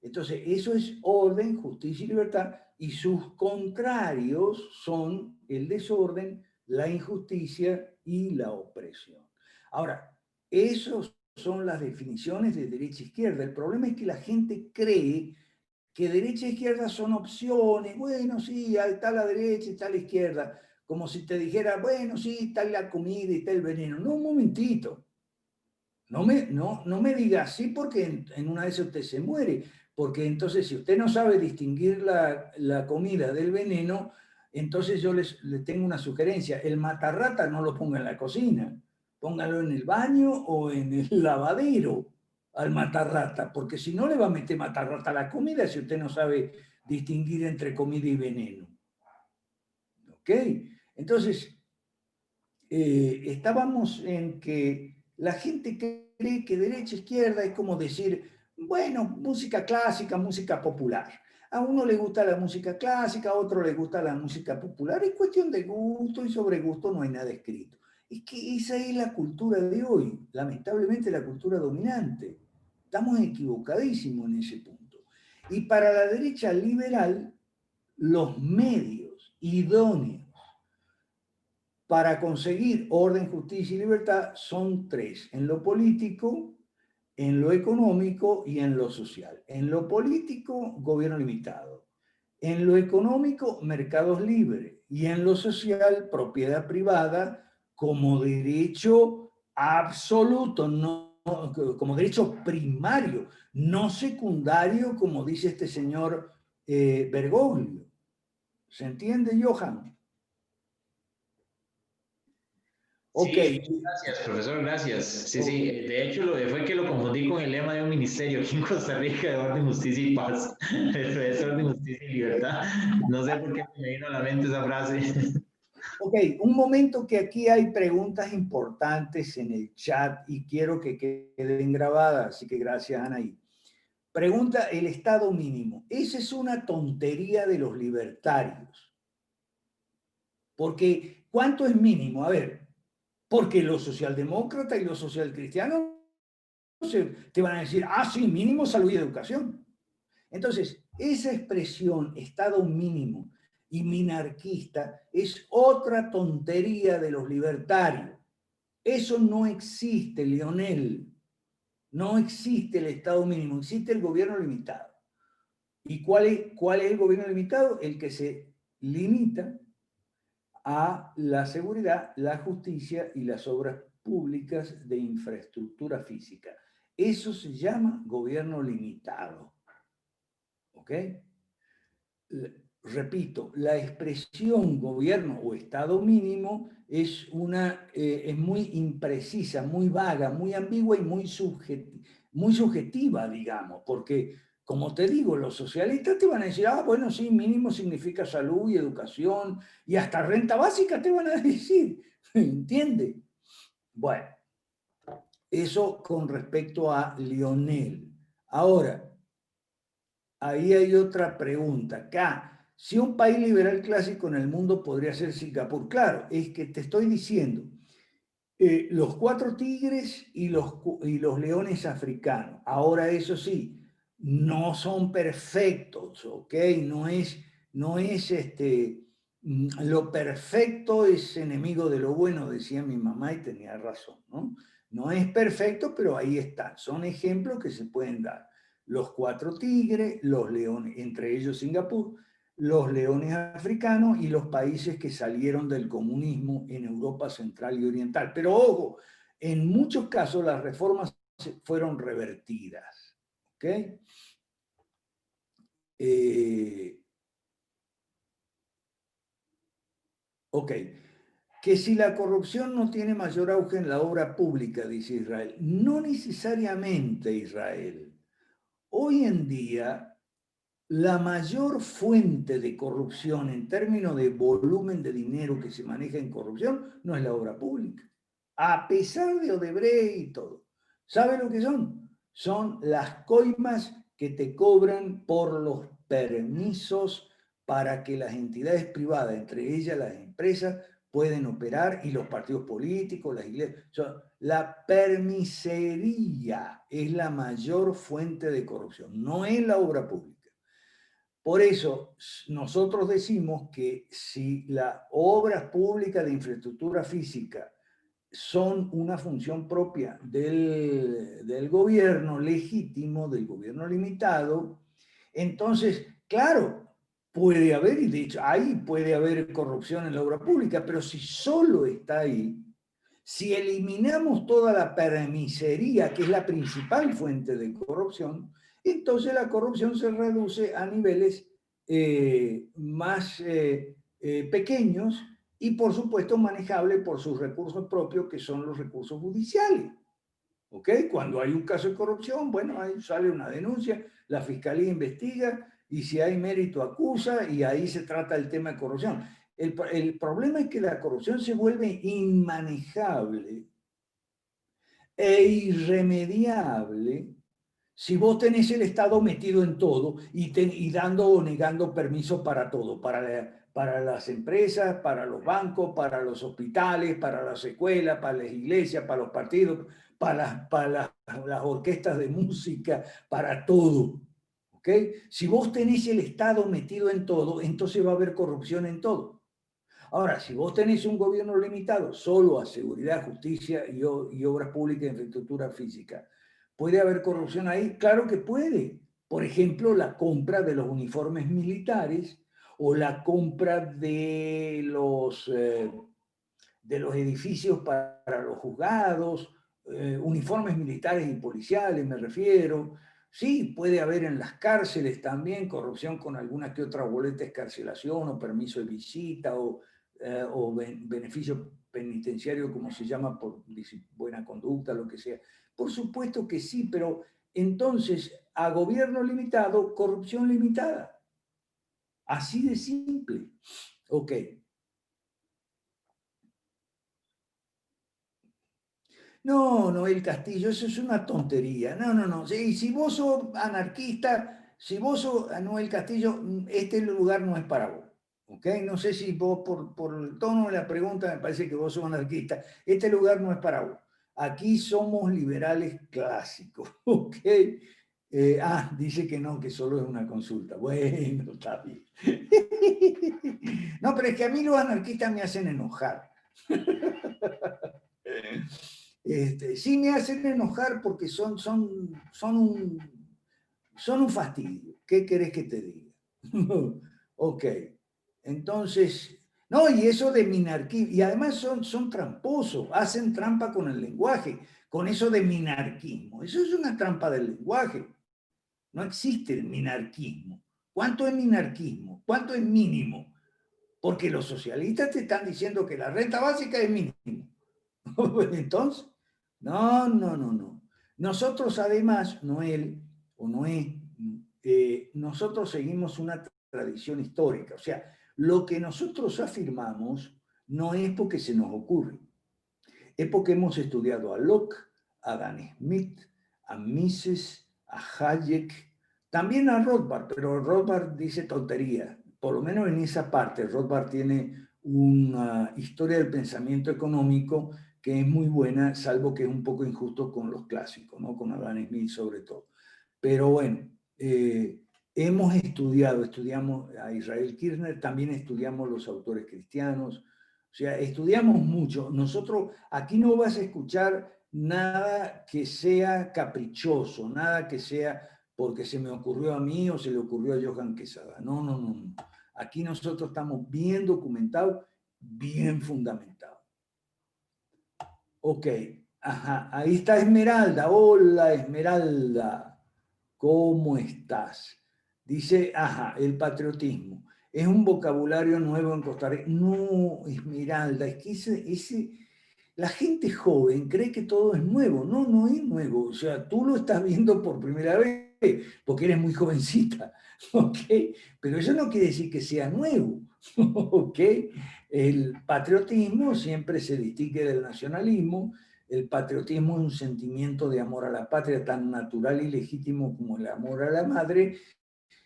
Entonces eso es orden, justicia y libertad, y sus contrarios son el desorden, la injusticia y la opresión. Ahora, esas son las definiciones de derecha e izquierda. El problema es que la gente cree que derecha e izquierda son opciones. Bueno, sí, está la derecha y está la izquierda. Como si te dijera, bueno, sí, está la comida y está el veneno. No, un momentito. No me diga así porque en una de esas usted se muere. Porque entonces si usted no sabe distinguir la comida del veneno, entonces yo les tengo una sugerencia. El matarrata no lo ponga en la cocina. Póngalo en el baño o en el lavadero al matarrata. Porque si no le va a meter matarrata a la comida si usted no sabe distinguir entre comida y veneno. ¿Ok? Entonces, estábamos en que la gente cree que derecha e izquierda es como decir, bueno, música clásica, música popular. A uno le gusta la música clásica, a otro le gusta la música popular. Es cuestión de gusto y sobre gusto no hay nada escrito. Es que esa es la cultura de hoy, lamentablemente la cultura dominante. Estamos equivocadísimos en ese punto. Y para la derecha liberal, los medios idóneos para conseguir orden, justicia y libertad son tres: en lo político, en lo económico y en lo social. En lo político, gobierno limitado. En lo económico, mercados libres. Y en lo social, propiedad privada como derecho absoluto, no, como derecho primario, no secundario, como dice este señor Bergoglio. ¿Se entiende, Johan? Ok. Sí, gracias, profesor, gracias. Sí, sí, de hecho fue que lo confundí con el lema de un ministerio aquí en Costa Rica de orden, justicia y paz. Eso es orden, justicia y libertad. No sé por qué me vino a la mente esa frase. Ok, un momento que aquí hay preguntas importantes en el chat y quiero que queden grabadas, así que gracias, Anaí. Pregunta el estado mínimo. Esa es una tontería de los libertarios. Porque, ¿cuánto es mínimo? A ver, porque los socialdemócratas y los socialcristianos te van a decir, ah, sí, mínimo salud y educación. Entonces, esa expresión, estado mínimo y minarquista, es otra tontería de los libertarios. Eso no existe, Lionel. No existe el Estado mínimo, existe el gobierno limitado. ¿Y cuál es el gobierno limitado? El que se limita a la seguridad, la justicia y las obras públicas de infraestructura física. Eso se llama gobierno limitado. ¿Ok? Repito, la expresión gobierno o Estado mínimo es muy imprecisa, muy vaga, muy ambigua y muy subjetiva, digamos, porque, como te digo, los socialistas te van a decir, bueno, sí, mínimo significa salud y educación, y hasta renta básica te van a decir, ¿entiendes? Bueno, eso con respecto a Lionel. Ahora, ahí hay otra pregunta. Acá, si un país liberal clásico en el mundo podría ser Singapur. Claro, es que te estoy diciendo, los cuatro tigres y los leones africanos. Ahora, eso sí, no son perfectos, ¿ok? Lo perfecto es enemigo de lo bueno, decía mi mamá y tenía razón, ¿no? No es perfecto, pero ahí están. Son ejemplos que se pueden dar. Los cuatro tigres, los leones, entre ellos Singapur, los leones africanos y los países que salieron del comunismo en Europa Central y Oriental. Pero ojo, en muchos casos las reformas fueron revertidas. ¿Ok? Ok. Que si la corrupción no tiene mayor auge en la obra pública, dice Israel. No necesariamente, Israel. Hoy en día, la mayor fuente de corrupción en términos de volumen de dinero que se maneja en corrupción no es la obra pública. A pesar de Odebrecht y todo. ¿Sabe lo que son? Son las coimas que te cobran por los permisos para que las entidades privadas, entre ellas las empresas, pueden operar y los partidos políticos, las iglesias. La permisería es la mayor fuente de corrupción, no es la obra pública. Por eso nosotros decimos que si las obras públicas de infraestructura física son una función propia del gobierno legítimo, del gobierno limitado, entonces, claro, puede haber, y de hecho ahí puede haber corrupción en la obra pública, pero si solo está ahí, si eliminamos toda la permisería, que es la principal fuente de corrupción, entonces la corrupción se reduce a niveles más pequeños y por supuesto manejable por sus recursos propios, que son los recursos judiciales. ¿Ok? Cuando hay un caso de corrupción, bueno, ahí sale una denuncia, la fiscalía investiga y si hay mérito acusa y ahí se trata el tema de corrupción. El problema es que la corrupción se vuelve inmanejable e irremediable si vos tenés el Estado metido en todo y dando o negando permisos para todo, para las empresas, para los bancos, para los hospitales, para las escuelas, para las iglesias, para los partidos, para las orquestas de música, para todo. ¿Ok? Si vos tenés el Estado metido en todo, entonces va a haber corrupción en todo. Ahora, si vos tenés un gobierno limitado solo a seguridad, justicia y obras públicas de infraestructura física, ¿puede haber corrupción ahí? Claro que puede. Por ejemplo, la compra de los uniformes militares o la compra de los edificios para los juzgados, uniformes militares y policiales, me refiero. Sí, puede haber en las cárceles también corrupción con alguna que otra boleta de escarcelación o permiso de visita o beneficio penitenciario, como se llama, por buena conducta, lo que sea. Por supuesto que sí, pero entonces a gobierno limitado, corrupción limitada. Así de simple. Ok. No, Noel Castillo, eso es una tontería. No, no, no. Si vos sos anarquista, si vos sos Noel Castillo, este lugar no es para vos. ¿Ok? No sé si vos, por el tono de la pregunta, me parece que vos sos anarquista. Este lugar no es para vos. Aquí somos liberales clásicos. ¿Ok? Dice que no, que solo es una consulta. Bueno, está bien. No, pero es que a mí los anarquistas me hacen enojar. Sí me hacen enojar porque son un fastidio. ¿Qué querés que te diga? Ok. Entonces, no, y eso de minarquismo, y además son tramposos, hacen trampa con el lenguaje, con eso de minarquismo. Eso es una trampa del lenguaje. No existe el minarquismo. ¿Cuánto es minarquismo? ¿Cuánto es mínimo? Porque los socialistas te están diciendo que la renta básica es mínimo. Entonces, no. Nosotros además, Noel o Noé, nosotros seguimos una tradición histórica. O sea, lo que nosotros afirmamos no es porque se nos ocurre, es porque hemos estudiado a Locke, a Adam Smith, a Mises, a Hayek, también a Rothbard, pero Rothbard dice tontería. Por lo menos en esa parte, Rothbard tiene una historia del pensamiento económico que es muy buena, salvo que es un poco injusto con los clásicos, ¿no? Con Adam Smith sobre todo. Pero bueno, estudiamos a Israel Kirchner, también estudiamos los autores cristianos, o sea, estudiamos mucho. Nosotros, aquí no vas a escuchar nada que sea caprichoso, nada que sea porque se me ocurrió a mí o se le ocurrió a Johan Quesada. No. Aquí nosotros estamos bien documentados, bien fundamentados. Ok, ajá, ahí está Esmeralda. Hola, Esmeralda. ¿Cómo estás? Dice, ajá, el patriotismo. Es un vocabulario nuevo en Costa Rica. No, Esmeralda, es que la gente joven cree que todo es nuevo. No, no es nuevo. O sea, tú lo estás viendo por primera vez porque eres muy jovencita, ¿ok? Pero eso no quiere decir que sea nuevo, ¿ok? El patriotismo siempre se distingue del nacionalismo. El patriotismo es un sentimiento de amor a la patria tan natural y legítimo como el amor a la madre,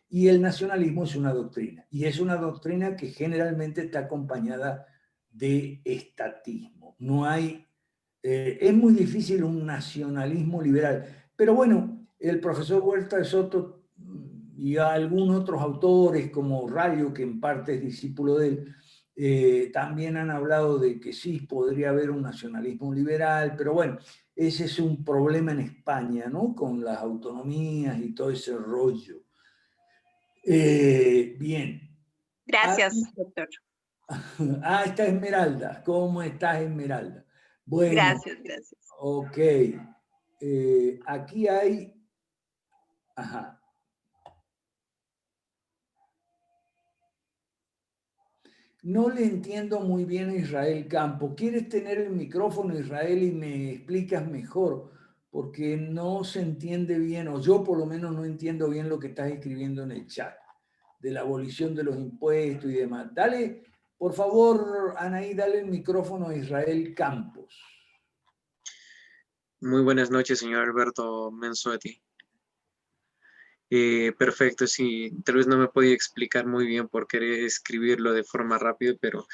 y el nacionalismo es una doctrina, y es una doctrina que generalmente está acompañada de estatismo. No hay, es muy difícil un nacionalismo liberal, pero bueno, el profesor Huerta de Soto y algunos otros autores como Rayo, que en parte es discípulo de él, también han hablado de que sí, podría haber un nacionalismo liberal, pero bueno, ese es un problema en España, ¿no? Con las autonomías y todo ese rollo. Bien. Gracias, doctor. Está Esmeralda. ¿Cómo estás, Esmeralda? Bueno, Gracias. ok. Aquí hay... Ajá. No le entiendo muy bien a Israel Campo. ¿Quieres tener el micrófono, Israel, y me explicas mejor? Porque no se entiende bien, o yo por lo menos no entiendo bien lo que estás escribiendo en el chat, de la abolición de los impuestos y demás. Dale, por favor, Anaí, dale el micrófono a Israel Campos. Muy buenas noches, señor Alberto Mensueti. Perfecto, sí, tal vez no me podía explicar muy bien por qué escribirlo de forma rápida, pero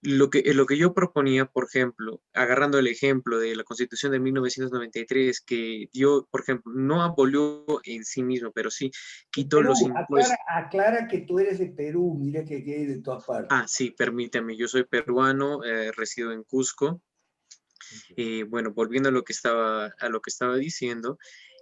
lo que yo proponía, por ejemplo, agarrando el ejemplo de la Constitución de 1993, que dio, por ejemplo, no abolió en sí mismo, pero sí quitó Perú, los impuestos. aclara que tú eres de Perú, mira que hay de todas partes. Ah, sí, permítame, yo soy peruano, resido en Cusco. Bueno, volviendo a lo que estaba diciendo,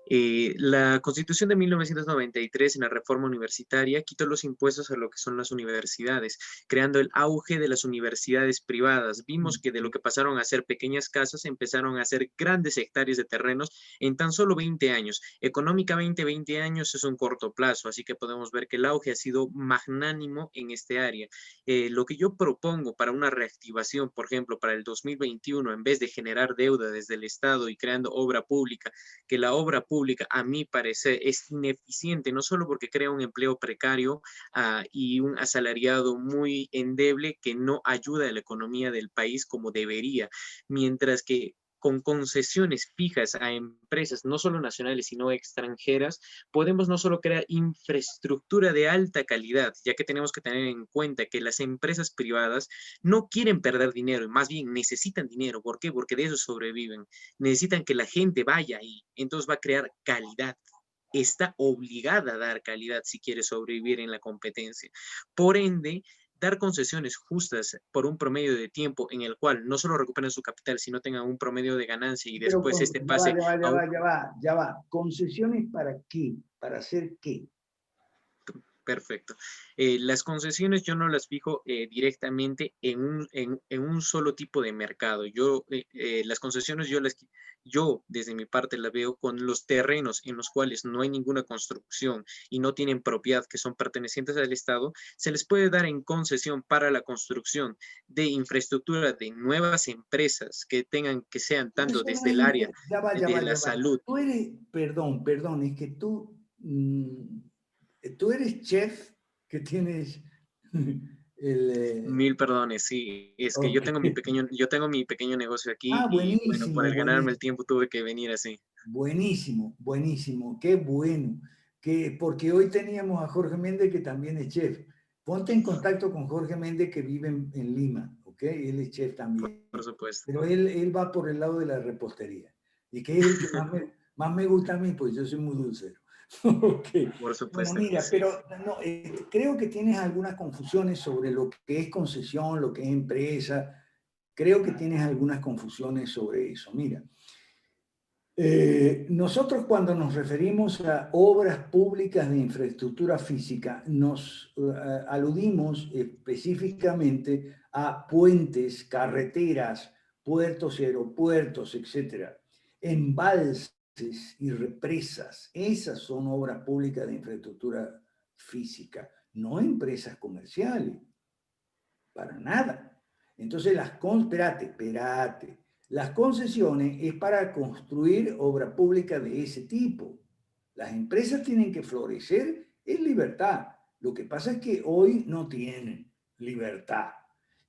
la Constitución de 1993 en la reforma universitaria quitó los impuestos a lo que son las universidades, creando el auge de las universidades privadas. Vimos que de lo que pasaron a ser pequeñas casas empezaron a ser grandes hectáreas de terrenos en tan solo 20 años. Económicamente 20 años es un corto plazo, así que podemos ver que el auge ha sido magnánimo en este área. Lo que yo propongo para una reactivación, por ejemplo, para el 2021, en vez de generar deuda desde el Estado y creando obra pública, que la obra pública, a mi parecer, es ineficiente, no solo porque crea un empleo precario y un asalariado muy endeble que no ayuda a la economía del país como debería, mientras que con concesiones fijas a empresas, no solo nacionales, sino extranjeras, podemos no solo crear infraestructura de alta calidad, ya que tenemos que tener en cuenta que las empresas privadas no quieren perder dinero, más bien necesitan dinero. ¿Por qué? Porque de eso sobreviven. Necesitan que la gente vaya ahí, entonces va a crear calidad. Está obligada a dar calidad si quiere sobrevivir en la competencia. Por ende, dar concesiones justas por un promedio de tiempo en el cual no solo recuperen su capital, sino tengan un promedio de ganancia y Pero después este pase ya va. ¿Concesiones para qué? ¿Para hacer qué? Perfecto. Las concesiones yo no las fijo directamente en un solo tipo de mercado. Las concesiones yo desde mi parte las veo con los terrenos en los cuales no hay ninguna construcción y no tienen propiedad, que son pertenecientes al Estado, se les puede dar en concesión para la construcción de infraestructura de nuevas empresas que sean tanto Eso no desde es, el área de la ya va. salud. Tú eres, perdón, es que tú eres chef que tienes el... Mil perdones, sí, es que ok. yo tengo mi pequeño negocio aquí Ah, y bueno, buenísimo, para ganarme el buenísimo, tiempo tuve que venir así. buenísimo, buenísimo, qué bueno. Porque hoy teníamos a Jorge Méndez que también es chef. Ponte en contacto con Jorge Méndez que vive en Lima, ¿ok? Él es chef también. Por supuesto. Pero él va por el lado de la repostería. Y que es el que más me gusta a mí, pues yo soy muy dulcero. Okay. Por Bueno, supuesto que mira, sí. pero no, creo que tienes algunas confusiones sobre lo que es concesión, lo que es empresa. Creo que tienes algunas confusiones sobre eso. Mira, nosotros cuando nos referimos a obras públicas de infraestructura física, nos aludimos específicamente a puentes, carreteras, puertos y aeropuertos, etcétera, embalses y represas. Esas son obras públicas de infraestructura física, no empresas comerciales, para nada. Entonces, espérate. Las concesiones es para construir obra pública de ese tipo. Las empresas tienen que florecer en libertad. Lo que pasa es que hoy no tienen libertad.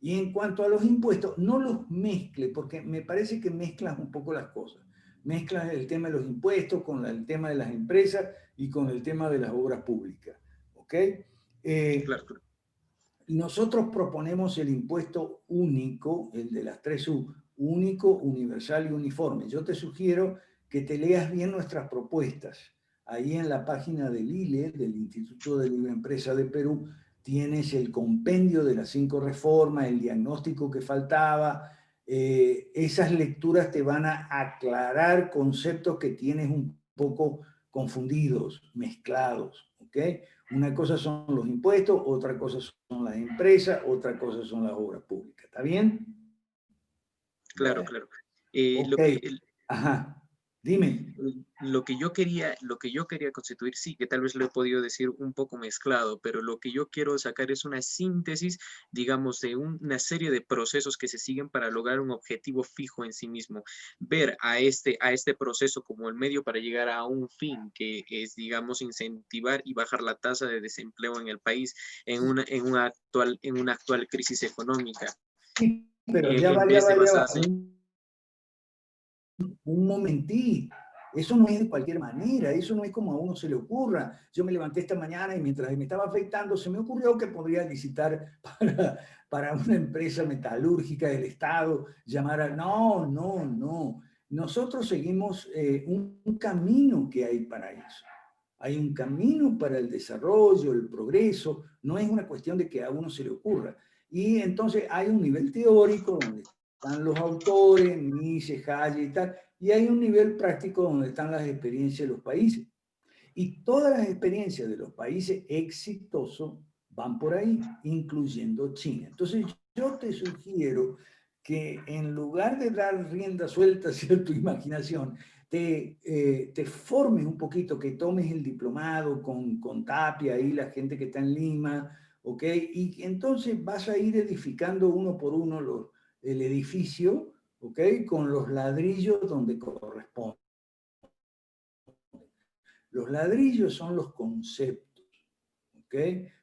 Y en cuanto a los impuestos, no los mezcle, porque me parece que mezclas un poco las cosas. Mezclas el tema de los impuestos con el tema de las empresas y con el tema de las obras públicas. ¿Ok? Claro, claro. Nosotros proponemos el impuesto único, el de las 3U, único, universal y uniforme. Yo te sugiero que te leas bien nuestras propuestas. Ahí en la página del ILE, del Instituto de Libre Empresa de Perú, tienes el compendio de las 5 reformas, el diagnóstico que faltaba. Esas lecturas te van a aclarar conceptos que tienes un poco confundidos, mezclados, ¿ok? Una cosa son los impuestos, otra cosa son las empresas, otra cosa son las obras públicas. ¿Está bien? Claro, Bueno, claro. ok. Ajá. Dime. Lo que yo quería constituir, sí, que tal vez lo he podido decir un poco mezclado, pero lo que yo quiero sacar es una síntesis, digamos, de una serie de procesos que se siguen para lograr un objetivo fijo en sí mismo. Ver a este proceso como el medio para llegar a un fin, que es, digamos, incentivar y bajar la tasa de desempleo en el país en una actual crisis económica. Sí, pero ya En va. vez de basarse Un momentito. Eso no es de cualquier manera, eso no es como a uno se le ocurra. Yo me levanté esta mañana y mientras me estaba afectando, se me ocurrió que podría licitar para una empresa metalúrgica del Estado, llamar a... No. Nosotros seguimos un camino que hay para eso. Hay un camino para el desarrollo, el progreso, no es una cuestión de que a uno se le ocurra. Y entonces hay un nivel teórico donde están los autores, Nietzsche, Hayek y tal, y hay un nivel práctico donde están las experiencias de los países. Y todas las experiencias de los países exitosos van por ahí, incluyendo China. Entonces, yo te sugiero que en lugar de dar rienda suelta a tu imaginación, te formes un poquito, que tomes el diplomado con Tapia y la gente que está en Lima, ¿ok? Y entonces vas a ir edificando uno por uno el edificio, ¿ok? Con los ladrillos donde corresponde. Los ladrillos son los conceptos, ¿ok?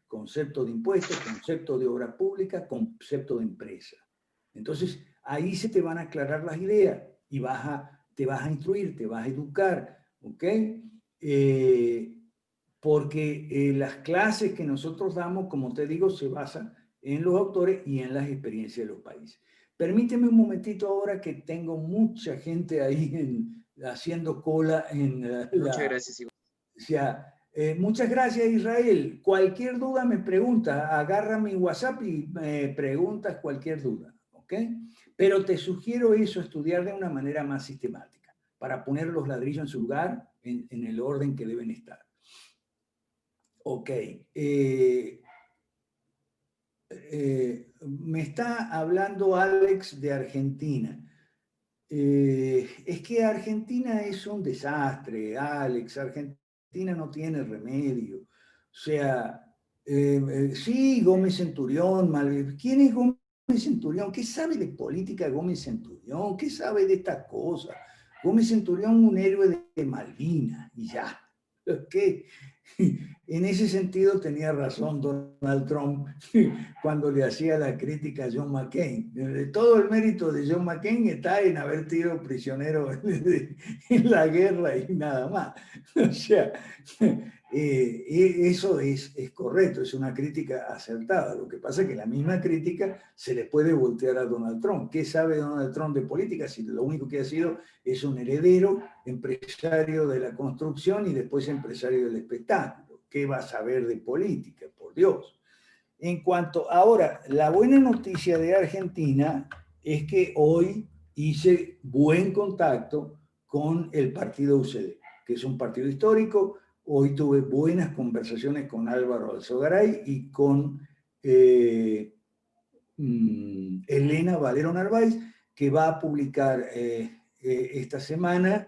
Concepto de impuestos, concepto de obra pública, concepto de empresa. Entonces, ahí se te van a aclarar las ideas y te vas a instruir, te vas a educar, ¿ok? Porque las clases que nosotros damos, como te digo, se basan en los autores y en las experiencias de los países. Permíteme un momentito ahora que tengo mucha gente ahí haciendo cola en muchas gracias. o sea, Muchas gracias, Israel. Cualquier duda me pregunta, agarra mi WhatsApp y me preguntas cualquier duda, ¿ok? Pero te sugiero eso, estudiar de una manera más sistemática, para poner los ladrillos en su lugar, en el orden que deben estar. Ok. Me está hablando Alex de Argentina. Es que Argentina es un desastre, Alex. Argentina no tiene remedio. O sea, sí, Gómez Centurión, ¿quién es Gómez Centurión? ¿Qué sabe de política Gómez Centurión? ¿Qué sabe de estas cosas? Gómez Centurión, un héroe de Malvinas, y ya. ¿Qué? En ese sentido tenía razón Donald Trump cuando le hacía la crítica a John McCain. Todo el mérito de John McCain está en haber sido prisionero en la guerra y nada más. O sea, eso es correcto, es una crítica acertada. Lo que pasa es que la misma crítica se le puede voltear a Donald Trump. ¿Qué sabe Donald Trump de política si lo único que ha sido es un heredero, empresario de la construcción y después empresario del espectáculo? ¿Qué va a saber de política? Por Dios. En cuanto, ahora, la buena noticia de Argentina es que hoy hice buen contacto con el partido UCD, que es un partido histórico. Hoy tuve buenas conversaciones con Álvaro Alzogaray y con Elena Valero Narváez, que va a publicar esta semana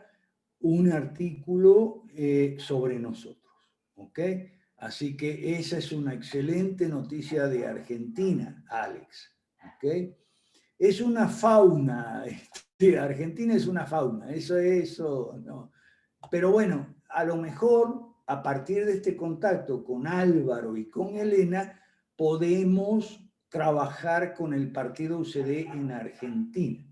un artículo sobre nosotros, ¿ok? Así que esa es una excelente noticia de Argentina, Alex, ¿ok? Es una fauna, Argentina es una fauna, eso, no. Pero bueno, a lo mejor a partir de este contacto con Álvaro y con Elena, podemos trabajar con el partido UCD en Argentina,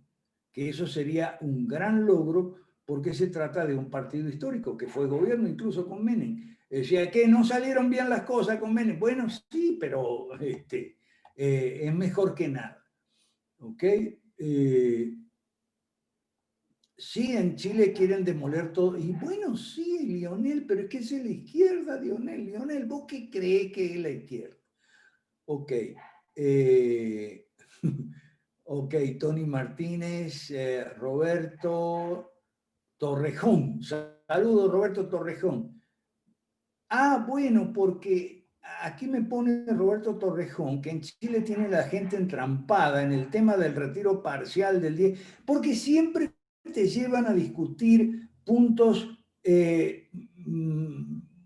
que eso sería un gran logro porque se trata de un partido histórico que fue gobierno incluso con Menem. Decía que no salieron bien las cosas con Menem. Bueno, sí, pero es mejor que nada. ¿Ok? Sí, en Chile quieren demoler todo. Y bueno, sí, Lionel, pero es que es la izquierda, Lionel. Lionel, ¿vos qué crees que es la izquierda? Ok. Ok, Tony Martínez, Roberto Torrejón. Saludos, Roberto Torrejón. Ah, bueno, porque aquí me pone Roberto Torrejón que en Chile tiene la gente entrampada en el tema del retiro parcial del 10, porque siempre te llevan a discutir puntos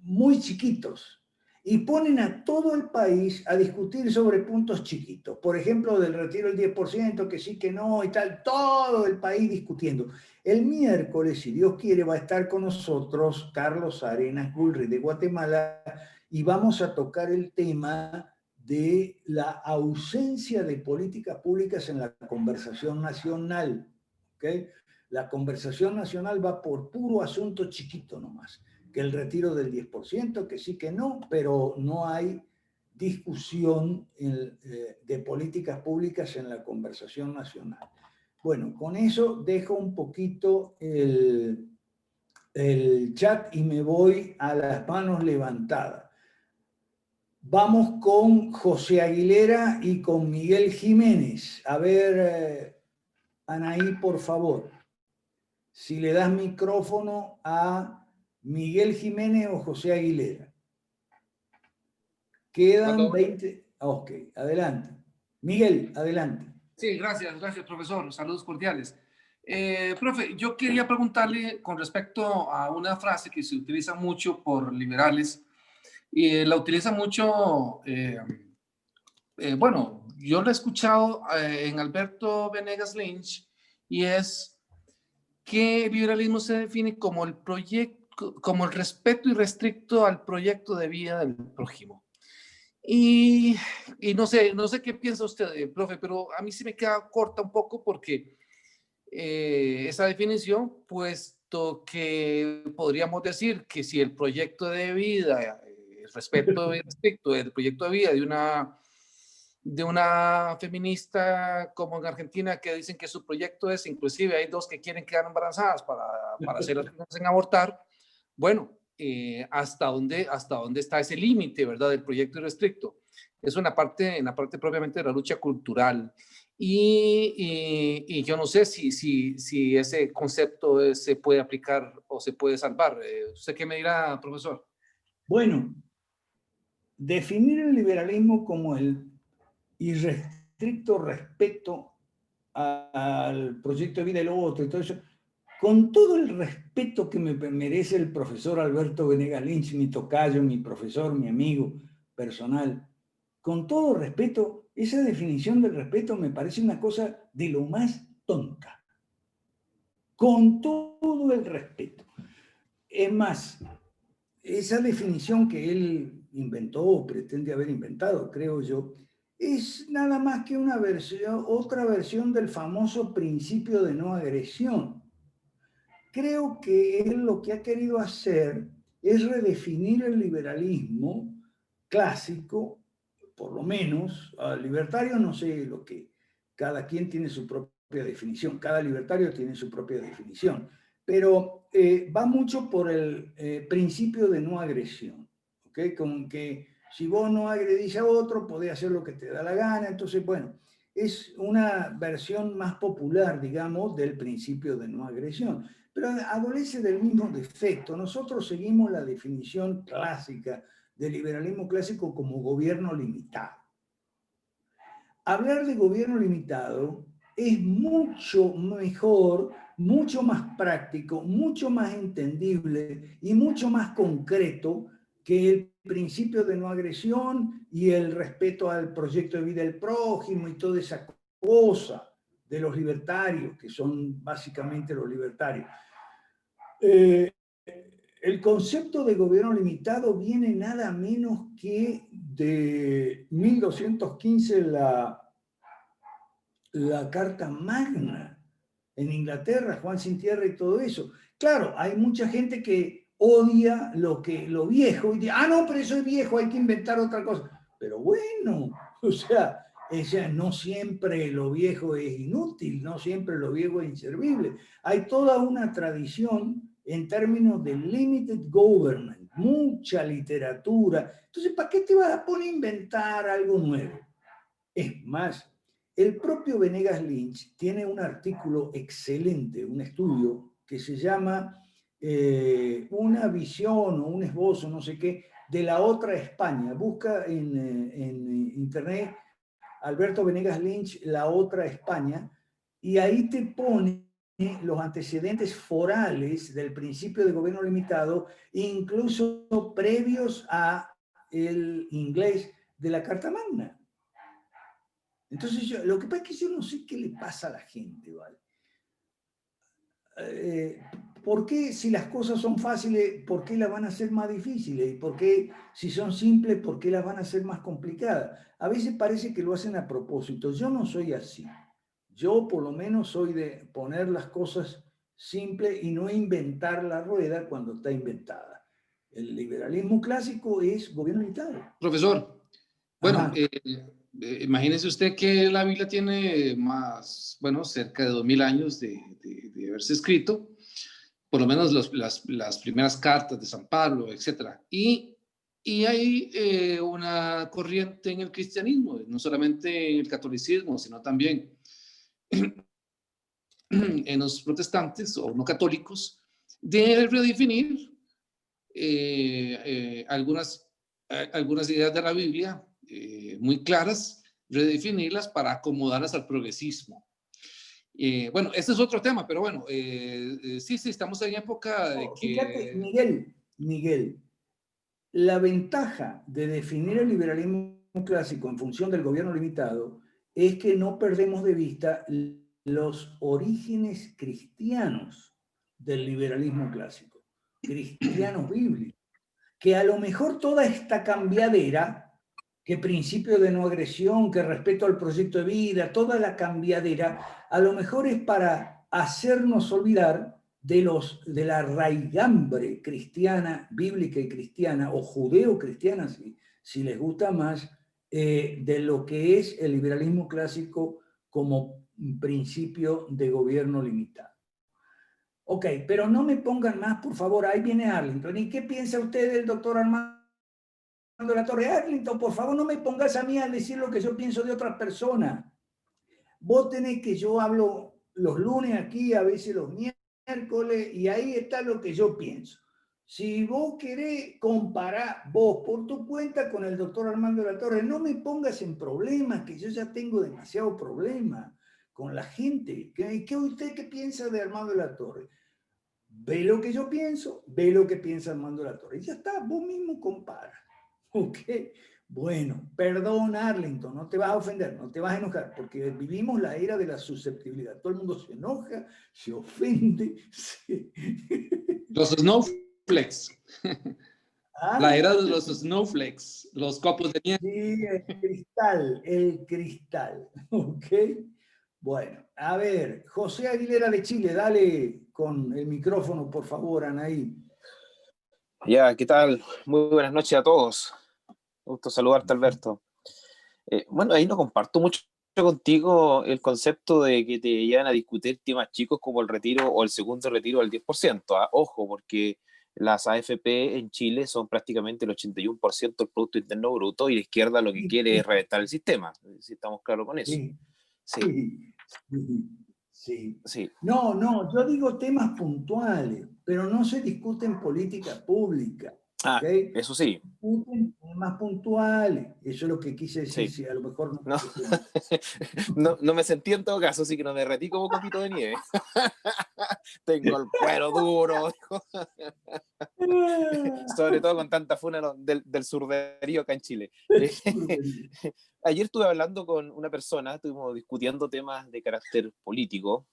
muy chiquitos y ponen a todo el país a discutir sobre puntos chiquitos. Por ejemplo, del retiro del 10%, que sí, que no y tal, todo el país discutiendo. El miércoles, si Dios quiere, va a estar con nosotros Carlos Arenas Gulri de Guatemala y vamos a tocar el tema de la ausencia de políticas públicas en la conversación nacional. ¿Okay? La conversación nacional va por puro asunto chiquito nomás, que el retiro del 10%, que sí, que no, pero no hay discusión de políticas públicas en la conversación nacional. Bueno, con eso dejo un poquito el chat y me voy a las manos levantadas. Vamos con José Aguilera y con Miguel Jiménez. A ver, Anaí, por favor, si le das micrófono a Miguel Jiménez o José Aguilera. Quedan 20... Ok, adelante. Miguel, adelante. Sí, gracias, profesor. Saludos cordiales. Profe, yo quería preguntarle con respecto a una frase que se utiliza mucho por liberales y la utiliza mucho, bueno, yo la he escuchado en Alberto Venegas Lynch y es que el liberalismo se define como el proyecto, como el respeto irrestricto al proyecto de vida del prójimo. Y no sé qué piensa usted, profe, pero a mí sí me queda corta un poco porque esa definición, puesto que podríamos decir que si el proyecto de vida, el respeto respecto del proyecto de vida de una feminista como en Argentina que dicen que su proyecto es, inclusive hay dos que quieren quedar embarazadas para hacer las cosas en abortar, bueno, hasta dónde está ese límite, ¿verdad?, del proyecto irrestricto. Es en la parte propiamente de la lucha cultural. Y yo no sé si ese concepto se puede aplicar o se puede salvar. ¿Usted qué me dirá, profesor? Bueno, definir el liberalismo como el irrestricto respeto al proyecto de vida del otro y todo eso, con todo el respeto que me merece el profesor Alberto Venegas Lynch, mi tocayo, mi profesor, mi amigo personal, con todo respeto, esa definición del respeto me parece una cosa de lo más tonta. Con todo el respeto. Es más, esa definición que él inventó o pretende haber inventado, creo yo, es nada más que una versión, otra versión del famoso principio de no agresión. Creo que él lo que ha querido hacer es redefinir el liberalismo clásico, por lo menos, al libertario no sé lo que, cada quien tiene su propia definición, cada libertario tiene su propia definición, pero va mucho por el principio de no agresión, ¿ok? Con que si vos no agredís a otro, podés hacer lo que te da la gana, entonces, bueno, es una versión más popular, digamos, del principio de no agresión, pero adolece del mismo defecto. Nosotros seguimos la definición clásica del liberalismo clásico como gobierno limitado. Hablar de gobierno limitado es mucho mejor, mucho más práctico, mucho más entendible y mucho más concreto que el principio de no agresión y el respeto al proyecto de vida del prójimo y toda esa cosa de los libertarios, que son básicamente los libertarios. El concepto de gobierno limitado viene nada menos que de 1215, la Carta Magna en Inglaterra, Juan Sin Tierra y todo eso. Claro, hay mucha gente que odia lo viejo y dice, ah, no, pero eso es viejo, hay que inventar otra cosa. Pero bueno, o sea, no siempre lo viejo es inútil, no siempre lo viejo es inservible. Hay toda una tradición en términos de limited government, mucha literatura. Entonces, ¿para qué te vas a poner a inventar algo nuevo? Es más, el propio Venegas Lynch tiene un artículo excelente, un estudio que se llama Una visión o un esbozo, no sé qué, de la otra España. Busca en internet Alberto Venegas Lynch, la otra España, y ahí te pone los antecedentes forales del principio de gobierno limitado, incluso previos a el inglés de la Carta Magna. Entonces, lo que pasa es que yo no sé qué le pasa a la gente, ¿vale? ¿Por qué si las cosas son fáciles, por qué las van a hacer más difíciles? ¿Y por qué si son simples, por qué las van a hacer más complicadas? A veces parece que lo hacen a propósito. Yo no soy así. Yo por lo menos soy de poner las cosas simples y no inventar la rueda cuando está inventada. El liberalismo clásico es gobierno limitado. Profesor, bueno, Ajá. imagínese usted que la Biblia tiene más, bueno, cerca de 2000 años de haberse escrito, por lo menos las primeras cartas de San Pablo, etc. Y hay una corriente en el cristianismo, no solamente en el catolicismo, sino también en los protestantes o no católicos, de redefinir algunas ideas de la Biblia muy claras, redefinirlas para acomodarlas al progresismo. Bueno, este es otro tema, pero bueno, sí, estamos en época de que... Fíjate, Miguel, la ventaja de definir el liberalismo clásico en función del gobierno limitado es que no perdemos de vista los orígenes cristianos del liberalismo clásico, cristianos bíblicos, que a lo mejor toda esta cambiadera, que principio de no agresión, que respeto al proyecto de vida, toda la cambiadera, a lo mejor es para hacernos olvidar de la raigambre cristiana, bíblica y cristiana, o judeo-cristiana, si les gusta más, de lo que es el liberalismo clásico como principio de gobierno limitado. Ok, pero no me pongan más, por favor. Ahí viene Arlington. ¿Y qué piensa usted del doctor Armando Latorre? Arlington, por favor, no me pongas a mí a decir lo que yo pienso de otras personas. Vos tenés que yo hablo los lunes aquí, a veces los miércoles, y ahí está lo que yo pienso. Si vos querés comparar vos por tu cuenta con el doctor Armando Latorre, no me pongas en problemas, que yo ya tengo demasiado problema con la gente. ¿Usted qué piensa de Armando Latorre? Ve lo que yo pienso, ve lo que piensa Armando Latorre. Y ya está, vos mismo compara. ¿Ok? Bueno, perdón Arlington, no te vas a ofender, no te vas a enojar, porque vivimos la era de la susceptibilidad. Todo el mundo se enoja, se ofende. Los snowflakes. ¿Ah? La era de los snowflakes, los copos de nieve. Sí, el cristal. ¿Ok? Bueno, a ver, José Aguilera de Chile, dale con el micrófono, por favor, Anaí. Ya, ¿qué tal? Muy buenas noches a todos. Gusto saludarte, Alberto. Bueno, ahí no comparto mucho contigo el concepto de que te llevan a discutir temas chicos como el retiro o el segundo retiro del 10%. Ojo, porque las AFP en Chile son prácticamente el 81% del Producto Interno Bruto y la izquierda lo que quiere es reventar el sistema. Si estamos claros con eso. Sí, Sí, sí. sí. No, yo digo temas puntuales, pero no se discute en política pública. Ah, ¿Okay? eso sí. Discuten temas puntuales. Eso es lo que quise decir, Sí. si a lo mejor no. No, no me sentí en todo caso, así que no me derretí como copito de nieve. Tengo el cuero duro. Sobre todo con tanta funa del surderío acá en Chile. Ayer estuve hablando con una persona, estuvimos discutiendo temas de carácter político,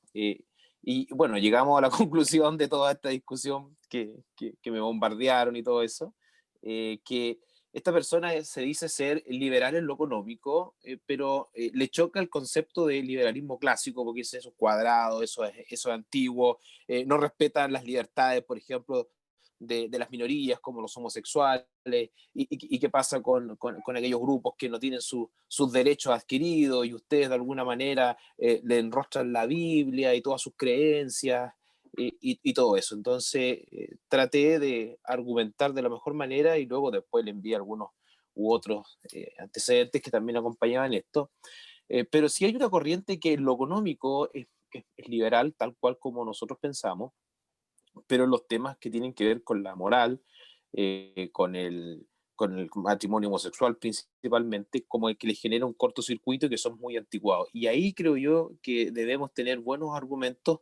y bueno, llegamos a la conclusión de toda esta discusión que me bombardearon y todo eso, que esta persona se dice ser liberal en lo económico, pero le choca el concepto de liberalismo clásico, porque eso es cuadrado, eso es antiguo, no respetan las libertades, por ejemplo, de las minorías como los homosexuales, y qué pasa con aquellos grupos que no tienen sus derechos adquiridos y ustedes de alguna manera le enrostran la Biblia y todas sus creencias y todo eso. Entonces traté de argumentar de la mejor manera y luego después le envié algunos u otros antecedentes que también acompañaban esto. Pero sí hay una corriente que en lo económico es liberal, tal cual como nosotros pensamos, pero los temas que tienen que ver con la moral, con el matrimonio homosexual principalmente, como el que le genera un cortocircuito y que son muy anticuados. Y ahí creo yo que debemos tener buenos argumentos,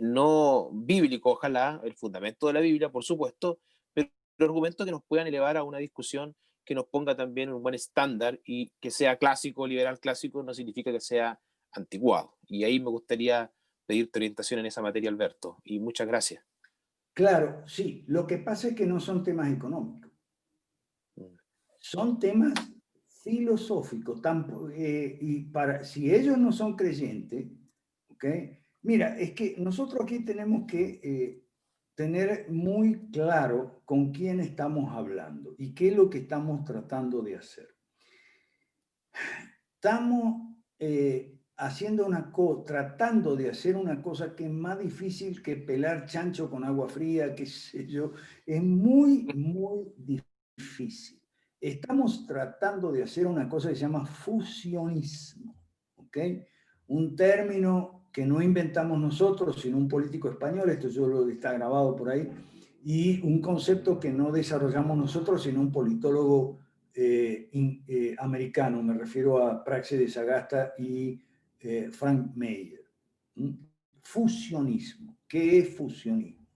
no bíblicos, ojalá, el fundamento de la Biblia, por supuesto, pero argumentos que nos puedan elevar a una discusión que nos ponga también un buen estándar y que sea clásico, liberal clásico, no significa que sea anticuado. Y ahí me gustaría pedirte orientación en esa materia, Alberto, y muchas gracias. Claro, sí. Lo que pasa es que no son temas económicos. Son temas filosóficos. Y si ellos no son creyentes, ¿ok? Mira, es que nosotros aquí tenemos que tener muy claro con quién estamos hablando y qué es lo que estamos tratando de hacer. Estamos tratando de hacer una cosa que es más difícil que pelar chancho con agua fría, qué sé yo. Es muy, muy difícil. Estamos tratando de hacer una cosa que se llama fusionismo, ¿ok? Un término que no inventamos nosotros, sino un político español, esto yo lo está grabado por ahí, y un concepto que no desarrollamos nosotros, sino un politólogo americano, me refiero a Praxedes de Sagasta y Frank Meyer. Fusionismo. ¿Qué es fusionismo?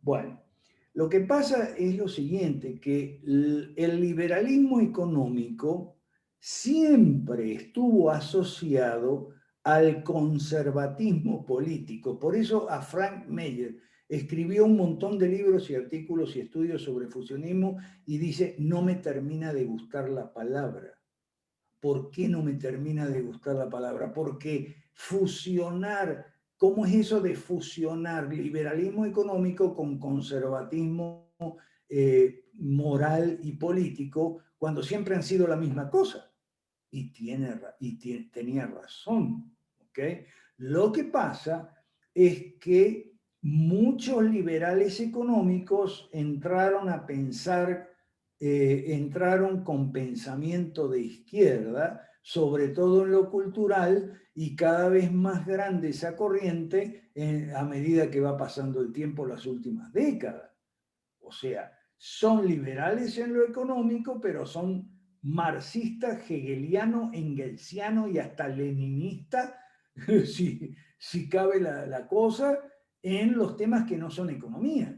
Bueno, lo que pasa es lo siguiente, que el liberalismo económico siempre estuvo asociado al conservatismo político. Por eso a Frank Meyer escribió un montón de libros y artículos y estudios sobre fusionismo y dice, no me termina de gustar la palabra. ¿Por qué no me termina de gustar la palabra? Porque fusionar, ¿cómo es eso de fusionar liberalismo económico con conservatismo moral y político cuando siempre han sido la misma cosa? Y tenía razón. ¿Okay? Lo que pasa es que muchos liberales económicos entraron a pensar, entraron con pensamiento de izquierda, sobre todo en lo cultural, y cada vez más grande esa corriente a medida que va pasando el tiempo las últimas décadas. O sea, son liberales en lo económico, pero son marxistas, hegeliano, engelsiano y hasta leninista, si cabe la cosa, en los temas que no son economía,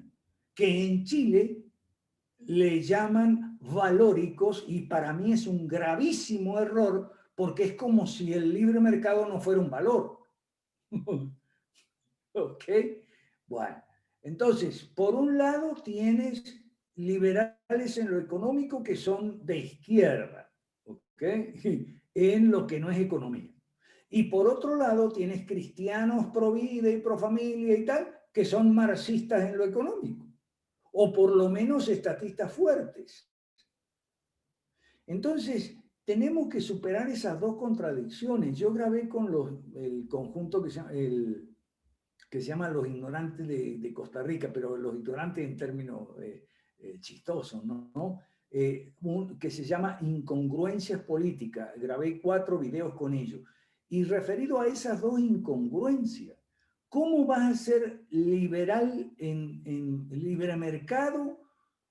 que en Chile le llaman valóricos, y para mí es un gravísimo error, porque es como si el libre mercado no fuera un valor. ¿Ok? Bueno, entonces, por un lado tienes liberales en lo económico que son de izquierda, ¿ok? En lo que no es economía. Y por otro lado tienes cristianos pro vida y pro familia y tal, que son marxistas en lo económico, o por lo menos estatistas fuertes. Entonces, tenemos que superar esas dos contradicciones. Yo grabé con el conjunto que se llama Los Ignorantes de Costa Rica, pero los ignorantes en términos chistosos, ¿no? Que se llama Incongruencias Políticas. Grabé 4 videos con ellos. Y referido a esas dos incongruencias, ¿cómo vas a ser liberal en libre mercado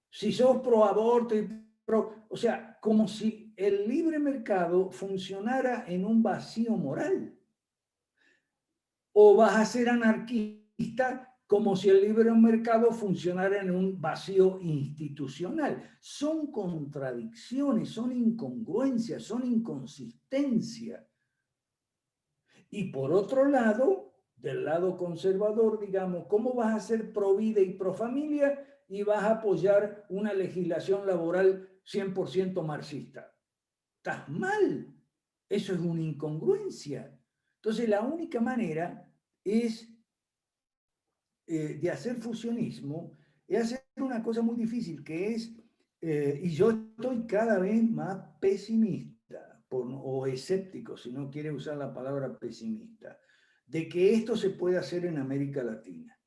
si sos pro aborto y pro... O sea, como si el libre mercado funcionara en un vacío moral. ¿O vas a ser anarquista como si el libre mercado funcionara en un vacío institucional? Son contradicciones, son incongruencias, son inconsistencias. Y por otro lado, del lado conservador, digamos, ¿cómo vas a ser pro vida y pro familia y vas a apoyar una legislación laboral 100% marxista? Estás mal. Eso es una incongruencia. Entonces, la única manera es de hacer fusionismo, es hacer una cosa muy difícil, que es, y yo estoy cada vez más pesimista, o escéptico, si no quiere usar la palabra pesimista, de que esto se puede hacer en América Latina.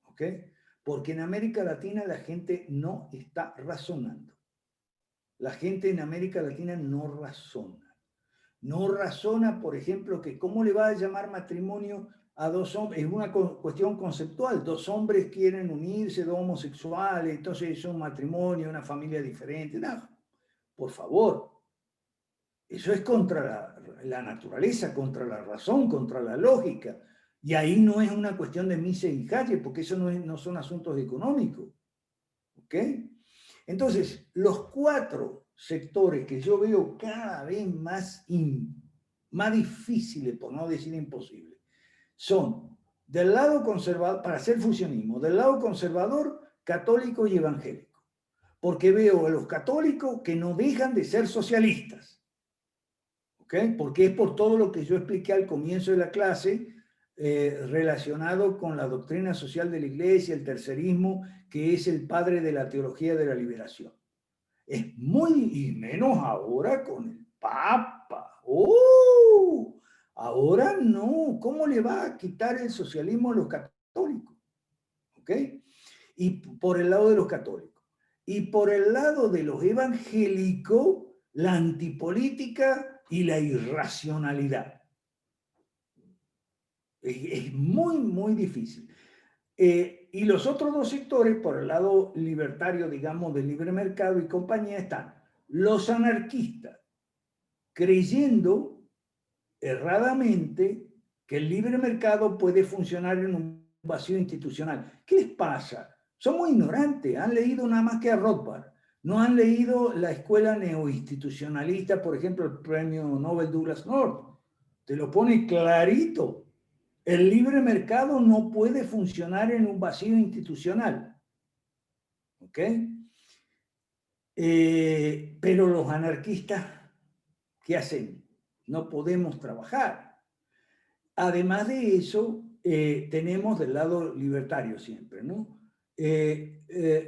¿Ok? Porque en América Latina la gente no está razonando. La gente en América Latina no razona. No razona, por ejemplo, que cómo le va a llamar matrimonio a dos hombres. Es una cuestión conceptual. 2 hombres quieren unirse, 2 homosexuales, entonces es un matrimonio, una familia diferente. No, por favor. Eso es contra la naturaleza, contra la razón, contra la lógica. Y ahí no es una cuestión de mise y calle, porque eso no son asuntos económicos. ¿Ok? Entonces, los 4 sectores que yo veo cada vez más difíciles, por no decir imposibles, son del lado conservador, para hacer fusionismo, del lado conservador, católico y evangélico. Porque veo a los católicos que no dejan de ser socialistas. ¿Ok? Porque es por todo lo que yo expliqué al comienzo de la clase, relacionado con la doctrina social de la Iglesia, el tercerismo, que es el padre de la teología de la liberación. Es muy, y menos ahora con el Papa. ¡Oh! Ahora no. ¿Cómo le va a quitar el socialismo a los católicos? ¿Ok? Y por el lado de los católicos. Y por el lado de los evangélicos, la antipolítica y la irracionalidad. Es muy, muy difícil. Y los otros 2 sectores, por el lado libertario, digamos, del libre mercado y compañía, están los anarquistas, creyendo erradamente que el libre mercado puede funcionar en un vacío institucional. ¿Qué les pasa? Son muy ignorantes, han leído nada más que a Rothbard, no han leído la escuela neoinstitucionalista, por ejemplo, el premio Nobel Douglas North. Te lo pone clarito. El libre mercado no puede funcionar en un vacío institucional. ¿Ok? Pero los anarquistas, ¿qué hacen? No podemos trabajar. Además de eso, tenemos del lado libertario siempre, ¿no?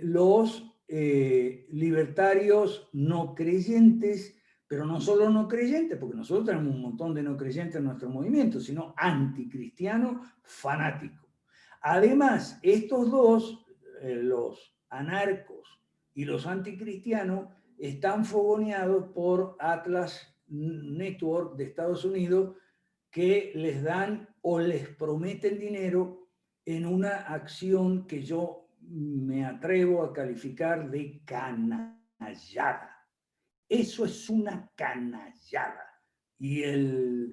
Los libertarios no creyentes, pero no solo no creyentes, porque nosotros tenemos un montón de no creyentes en nuestro movimiento, sino anticristianos fanáticos. Además, estos dos, los anarcos y los anticristianos, están fogoneados por Atlas Network de Estados Unidos, que les dan o les prometen dinero en una acción que yo me atrevo a calificar de canallada. Eso es una canallada. Y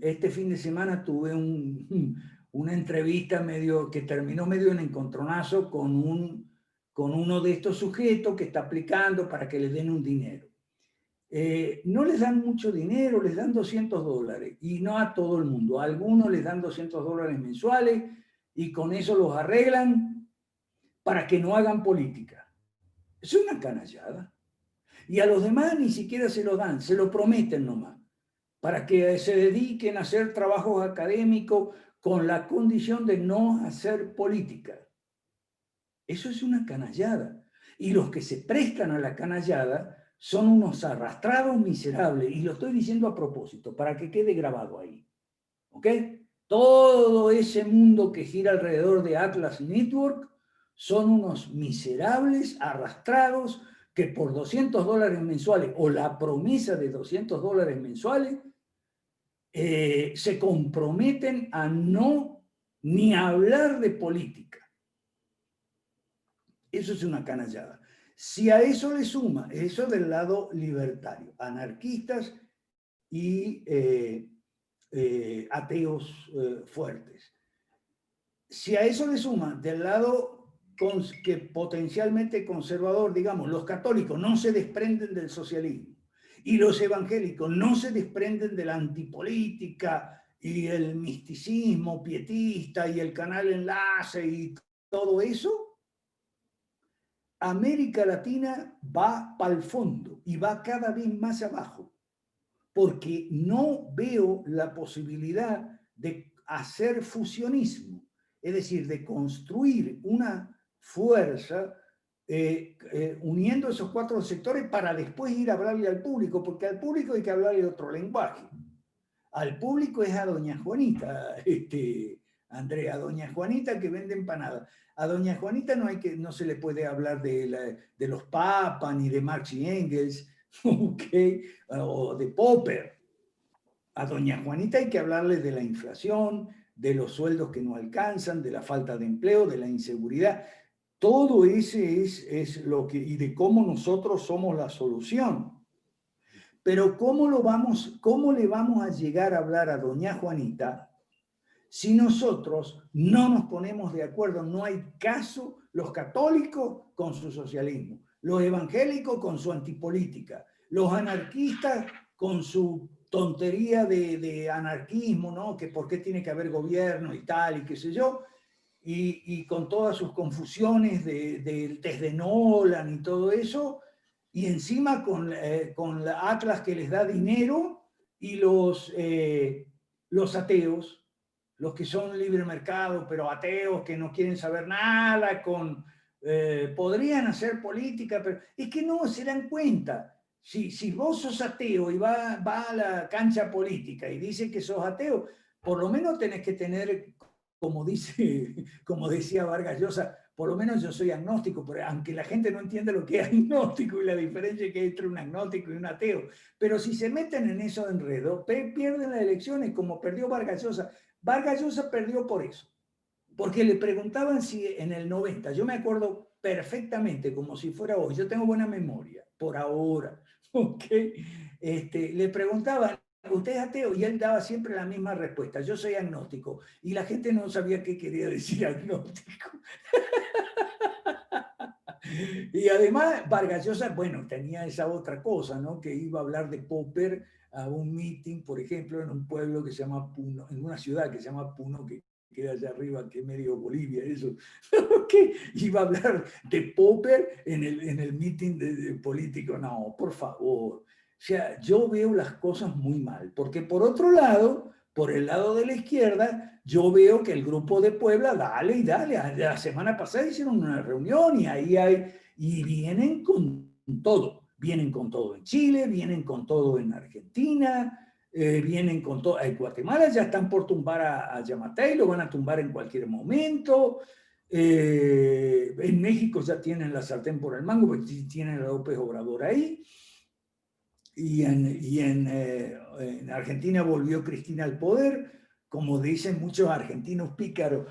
este fin de semana tuve una entrevista que terminó medio en encontronazo con uno de estos sujetos que está aplicando para que le den un dinero. No les dan mucho dinero, les dan $200, y no a todo el mundo. A algunos les dan $200 mensuales y con eso los arreglan para que no hagan política. Es una canallada. Y a los demás ni siquiera se lo dan, se lo prometen nomás, para que se dediquen a hacer trabajos académicos con la condición de no hacer política. Eso es una canallada. Y los que se prestan a la canallada son unos arrastrados miserables, y lo estoy diciendo a propósito, para que quede grabado ahí. ¿Ok? Todo ese mundo que gira alrededor de Atlas Network son unos miserables arrastrados que por $200 mensuales, o la promesa de $200 mensuales, se comprometen a no ni hablar de política. Eso es una canallada. Si a eso le suma, eso del lado libertario, anarquistas y ateos fuertes. Si a eso le suma del lado que potencialmente conservador, digamos, los católicos no se desprenden del socialismo y los evangélicos no se desprenden de la antipolítica y el misticismo pietista y el canal Enlace y todo eso, América Latina va para el fondo y va cada vez más abajo, porque no veo la posibilidad de hacer fusionismo, es decir, de construir una fuerza uniendo esos cuatro sectores para después ir a hablarle al público, porque al público hay que hablarle otro lenguaje. Al público es a doña Juanita, Andrea, a doña Juanita que vende empanadas. A doña Juanita no se le puede hablar de los papas, ni de Marx y Engels, okay, o de Popper. A doña Juanita hay que hablarle de la inflación, de los sueldos que no alcanzan, de la falta de empleo, de la inseguridad. Todo ese es lo que, y de cómo nosotros somos la solución. Pero ¿cómo le vamos a llegar a hablar a doña Juanita si nosotros no nos ponemos de acuerdo? No hay caso, los católicos con su socialismo, los evangélicos con su antipolítica, los anarquistas con su tontería de anarquismo, ¿no? Que por qué tiene que haber gobierno y tal, y qué sé yo, y con todas sus confusiones del test de Nolan y todo eso, y encima con la Atlas que les da dinero, y los ateos, los que son libre mercado, pero ateos que no quieren saber nada, podrían hacer política, pero es que no se dan cuenta. Si vos sos ateo y va a la cancha política y dice que sos ateo, por lo menos tenés que tener, como decía Vargas Llosa, por lo menos yo soy agnóstico, pero aunque la gente no entiende lo que es agnóstico y la diferencia que hay entre un agnóstico y un ateo. Pero si se meten en esos enredos, pierden las elecciones, como perdió Vargas Llosa. Vargas Llosa perdió por eso, porque le preguntaban si en el 90, yo me acuerdo perfectamente, como si fuera hoy, yo tengo buena memoria, por ahora, ¿ok? Le preguntaban, ¿usted es ateo? Y él daba siempre la misma respuesta, yo soy agnóstico, y la gente no sabía qué quería decir agnóstico. Y además Vargas Llosa, bueno, tenía esa otra cosa, ¿no? Que iba a hablar de Popper a un meeting, por ejemplo, en un pueblo que se llama Puno, en una ciudad que se llama Puno, que queda allá arriba, que es medio Bolivia, eso, que iba a hablar de Popper en el meeting de político. No, por favor. O sea, yo veo las cosas muy mal, porque por otro lado, por el lado de la izquierda, yo veo que el grupo de Puebla, dale y dale. La semana pasada hicieron una reunión y y vienen con todo. Vienen con todo en Chile, vienen con todo en Argentina, vienen con todo. En Guatemala ya están por tumbar a Yamatei, lo van a tumbar en cualquier momento. En México ya tienen la sartén por el mango, porque tienen a López Obrador ahí. Y en Argentina volvió Cristina al poder, como dicen muchos argentinos pícaros.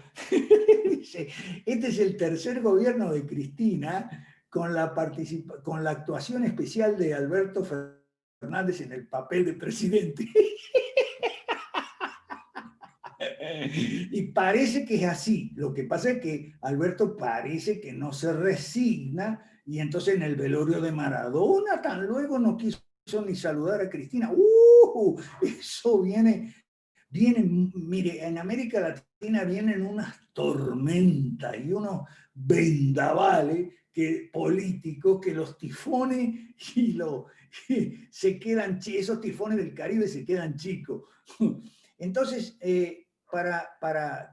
Dice, este es el tercer gobierno de Cristina con la actuación especial de Alberto Fernández en el papel de presidente. Y parece que es así. Lo que pasa es que Alberto parece que no se resigna, y entonces en el velorio de Maradona tan luego no quiso ni saludar a Cristina. Eso viene, mire, en América Latina vienen unas tormentas y unos vendavales políticos que los tifones se quedan, esos tifones del Caribe se quedan chicos. Entonces, te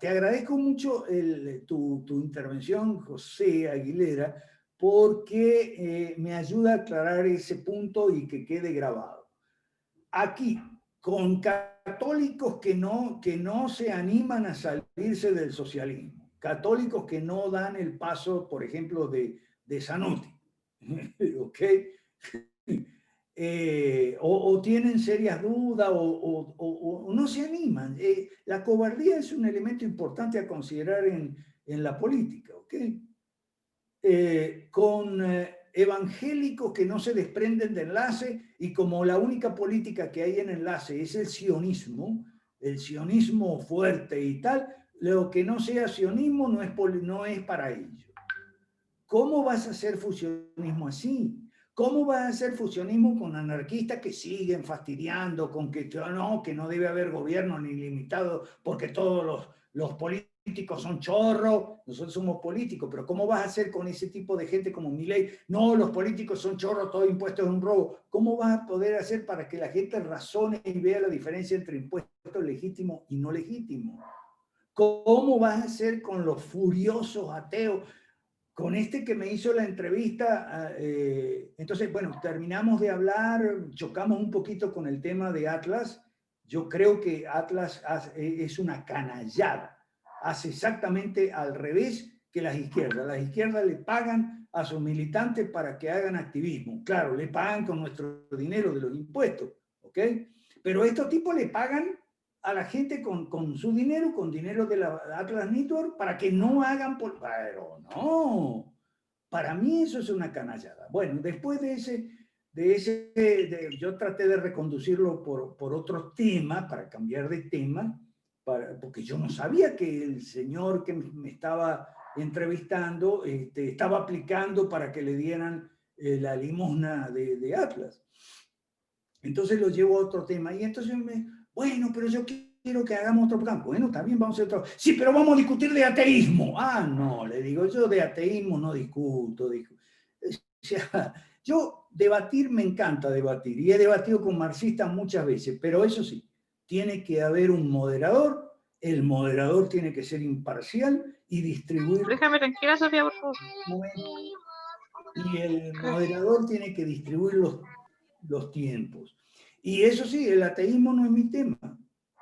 agradezco mucho tu intervención, José Aguilera, porque me ayuda a aclarar ese punto y que quede grabado. Aquí, con católicos que no se animan a salirse del socialismo, católicos que no dan el paso, por ejemplo, de Zanotti, ¿ok? O tienen serias dudas o no se animan. La cobardía es un elemento importante a considerar en la política, ¿ok? Con evangélicos que no se desprenden de enlace, y como la única política que hay en enlace es el sionismo fuerte y tal, lo que no sea sionismo no es para ellos. ¿Cómo vas a hacer fusionismo así? ¿Cómo vas a hacer fusionismo con anarquistas que siguen fastidiando con que no debe haber gobierno ni limitado porque todos los políticos son chorros? Nosotros somos políticos, pero ¿cómo vas a hacer con ese tipo de gente como Milei? No, los políticos son chorros, todo impuesto es un robo. ¿Cómo vas a poder hacer para que la gente razone y vea la diferencia entre impuestos legítimos y no legítimos? ¿Cómo vas a hacer con los furiosos ateos? Con este que me hizo la entrevista, entonces, bueno, terminamos de hablar, chocamos un poquito con el tema de Atlas. Yo creo que Atlas es una canallada, hace exactamente al revés que las izquierdas. Las izquierdas le pagan a sus militantes para que hagan activismo. Claro, le pagan con nuestro dinero de los impuestos, ¿ok? Pero estos tipos le pagan a la gente con su dinero, con dinero de la Atlas Network, para que no hagan... Pero no, para mí eso es una canallada. Bueno, después yo traté de reconducirlo por otros temas, para cambiar de tema, porque yo no sabía que el señor que me estaba entrevistando estaba aplicando para que le dieran la limosna de Atlas. Entonces lo llevo a otro tema, y entonces bueno, pero yo quiero que hagamos otro plan. Bueno, también vamos a hacer otro. Sí, pero vamos a discutir de ateísmo. Ah, no, le digo, yo de ateísmo no discuto. O sea, yo debatir, me encanta debatir, y he debatido con marxistas muchas veces, pero eso sí, tiene que haber un moderador, el moderador tiene que ser imparcial y distribuir... Déjame tranquila, Sofía, por favor. Y el moderador tiene que distribuir los tiempos. Y eso sí, el ateísmo no es mi tema.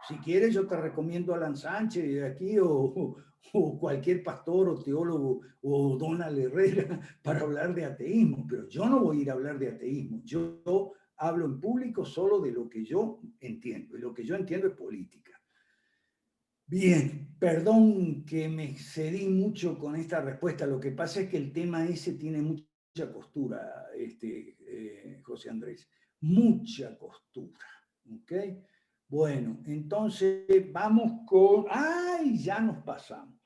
Si quieres, yo te recomiendo a Alan Sánchez de aquí, o cualquier pastor o teólogo, o Donald Herrera, para hablar de ateísmo, pero yo no voy a ir a hablar de ateísmo. Yo hablo en público solo de lo que yo entiendo, y lo que yo entiendo es política. Bien, perdón que me excedí mucho con esta respuesta. Lo que pasa es que el tema ese tiene mucha costura, José Andrés, mucha costura, ¿ok? Bueno, entonces vamos con... ¡Ay! Ya nos pasamos.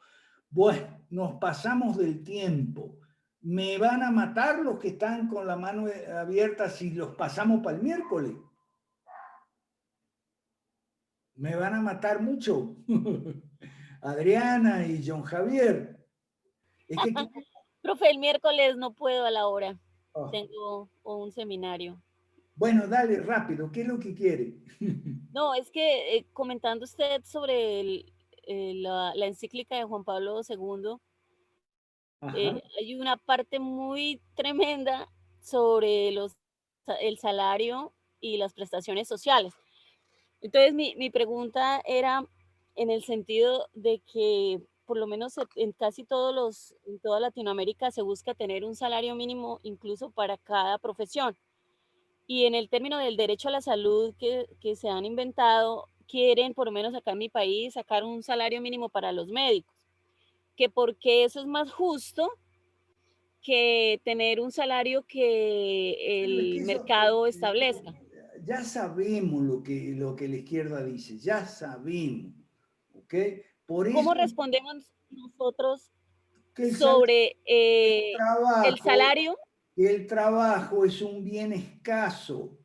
Bueno, nos pasamos del tiempo. ¿Me van a matar los que están con la mano abierta si los pasamos para el miércoles? ¿Me van a matar mucho? Adriana y John Javier. Es que... Profe, el miércoles no puedo a la hora. Oh. Tengo un seminario. Bueno, dale, rápido. ¿Qué es lo que quiere? No, es que comentando usted sobre la encíclica de Juan Pablo II, hay una parte muy tremenda sobre el salario y las prestaciones sociales. Entonces, mi pregunta era en el sentido de que por lo menos en casi en toda Latinoamérica se busca tener un salario mínimo incluso para cada profesión. Y en el término del derecho a la salud que se han inventado, quieren, por lo menos acá en mi país, sacar un salario mínimo para los médicos, que porque eso es más justo que tener un salario que Pero es que el eso, mercado establezca. ya sabemos lo que la izquierda dice, ya sabemos, ¿ok? Por ¿Cómo eso respondemos nosotros que sobre el trabajo, salario? el trabajo es un bien escaso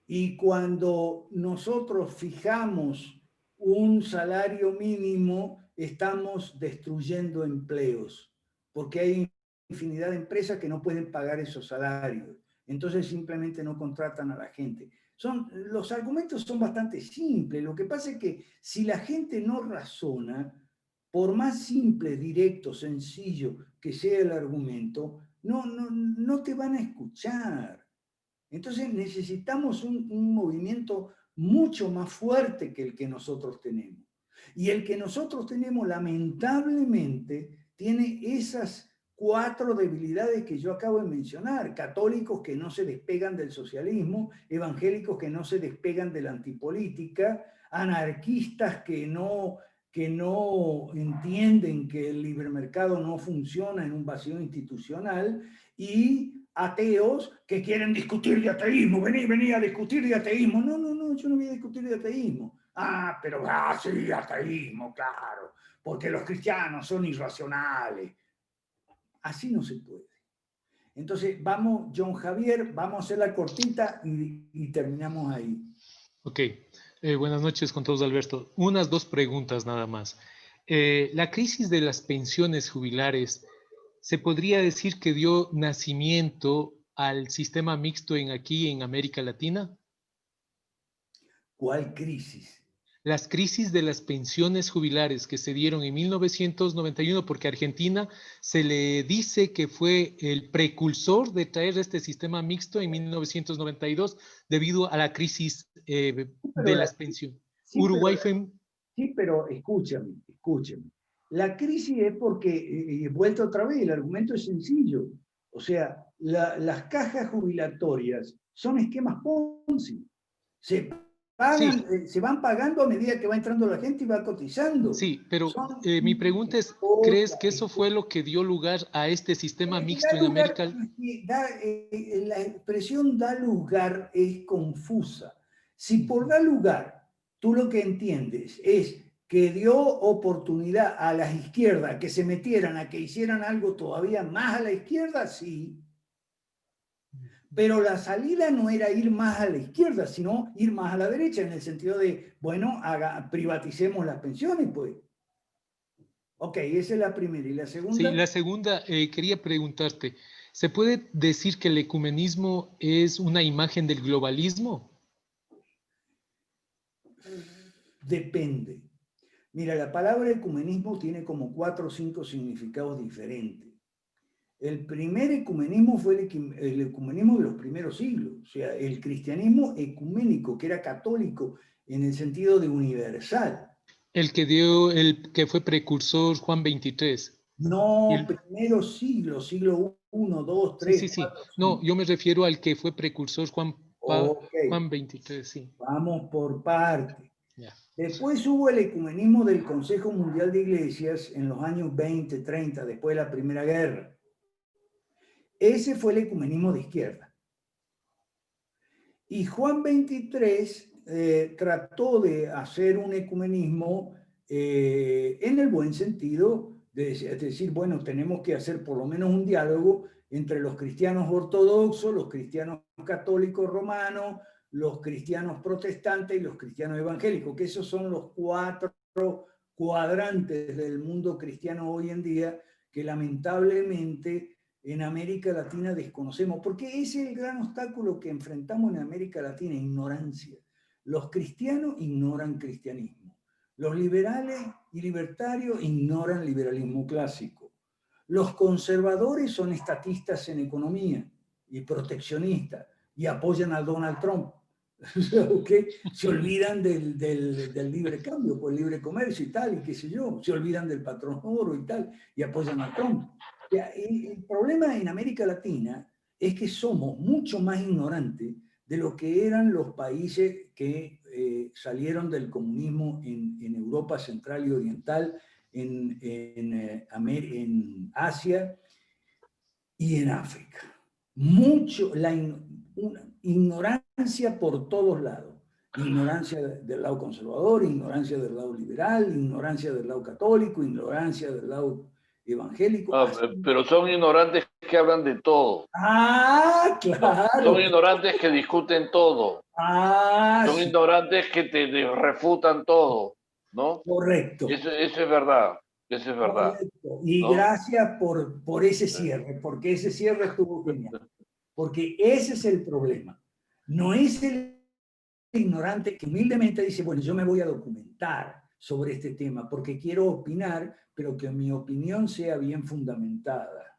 y cuando nosotros fijamos un salario mínimo, estamos destruyendo empleos, porque hay infinidad de empresas que no pueden pagar esos salarios. Entonces simplemente no contratan a la gente. Los argumentos son bastante simples. Lo que pasa es que si la gente no razona, por más simple, directo, sencillo que sea el argumento, no te van a escuchar. Entonces necesitamos un movimiento mucho más fuerte que el que nosotros tenemos. Y el que nosotros tenemos, lamentablemente, tiene esas 4 debilidades que yo acabo de mencionar. Católicos que no se despegan del socialismo, evangélicos que no se despegan de la antipolítica, anarquistas que no entienden que el libre mercado no funciona en un vacío institucional, y ateos que quieren discutir de ateísmo. Vení a discutir de ateísmo. No, yo no voy a discutir de ateísmo. Pero sí, ateísmo, claro, porque los cristianos son irracionales. Así no se puede. Entonces, vamos, John Javier, vamos a hacer la cortita y terminamos ahí. Ok, buenas noches con todos, Alberto. Unas 2 preguntas nada más. La crisis de las pensiones jubilares, ¿se podría decir que dio nacimiento al sistema mixto aquí en América Latina? ¿Cuál crisis? Las crisis de las pensiones jubilares que se dieron en 1991, porque Argentina se le dice que fue el precursor de traer este sistema mixto en 1992 debido a la crisis de las pensiones. Sí, Uruguay fue... Sí, pero escúchame. La crisis es porque, vuelta otra vez, el argumento es sencillo. O sea, las cajas jubilatorias son esquemas Ponzi. Se van pagando a medida que va entrando la gente y va cotizando. Sí, pero mi pregunta es, ¿crees que eso fue lo que dio lugar a este sistema mixto en América? La expresión da lugar es confusa. Si por da lugar tú lo que entiendes es que dio oportunidad a las izquierdas que se metieran a que hicieran algo todavía más a la izquierda, sí. Pero la salida no era ir más a la izquierda, sino ir más a la derecha, en el sentido de, bueno, privaticemos las pensiones, pues. Ok, esa es la primera. ¿Y la segunda? Sí, la segunda, quería preguntarte, ¿se puede decir que el ecumenismo es una imagen del globalismo? Depende. Mira, la palabra ecumenismo tiene como 4 o 5 significados diferentes. El primer ecumenismo fue el ecumenismo de los primeros siglos, o sea, el cristianismo ecuménico, que era católico en el sentido de universal. El que fue precursor Juan 23. No, primero siglo 1, 2, 3. Sí. 4, no, yo me refiero al que fue precursor Juan 23, sí. Vamos por parte. Ya. Después hubo el ecumenismo del Consejo Mundial de Iglesias en los años 20, 30, después de la Primera Guerra. Ese fue el ecumenismo de izquierda. Y Juan 23 trató de hacer un ecumenismo en el buen sentido, es decir, bueno, tenemos que hacer por lo menos un diálogo entre los cristianos ortodoxos, los cristianos católicos romanos, los cristianos protestantes y los cristianos evangélicos, que esos son los 4 cuadrantes del mundo cristiano hoy en día que lamentablemente en América Latina desconocemos, porque ese es el gran obstáculo que enfrentamos en América Latina, ignorancia. Los cristianos ignoran cristianismo. Los liberales y libertarios ignoran liberalismo clásico. Los conservadores son estatistas en economía y proteccionistas y apoyan a Donald Trump. ¿ok? Se olvidan del libre cambio, por el libre comercio y tal, y qué sé yo. Se olvidan del patrón oro y tal, y apoyan a Trump. Y el problema en América Latina es que somos mucho más ignorantes de lo que eran los países que salieron del comunismo en Europa Central y Oriental, en Asia y en África. Una ignorancia por todos lados. Ignorancia del lado conservador, ignorancia del lado liberal, ignorancia del lado católico, ignorancia del lado evangélico. Pero son ignorantes que hablan de todo. Ah, claro. Son ignorantes que discuten todo. Ah, son sí. ignorantes que te refutan todo, ¿no? Correcto. Eso es verdad. Eso es verdad. Correcto. Y ¿no? Gracias por ese cierre, porque ese cierre estuvo genial. Porque ese es el problema. No es el ignorante que humildemente dice, bueno, yo me voy a documentar sobre este tema porque quiero opinar, pero que mi opinión sea bien fundamentada.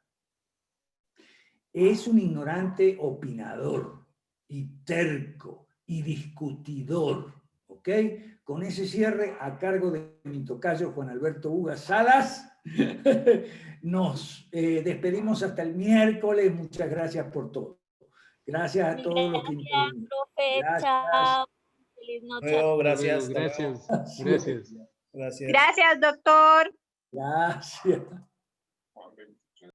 Es un ignorante opinador y terco y discutidor, ¿ok? Con ese cierre, a cargo de mi tocayo Juan Alberto Ugas Salas, nos despedimos hasta el miércoles. Muchas gracias por todo. Gracias a todos los que intervinieron. Gracias, chao. Feliz noche. Gracias. Gracias. Gracias, doctor. Gracias.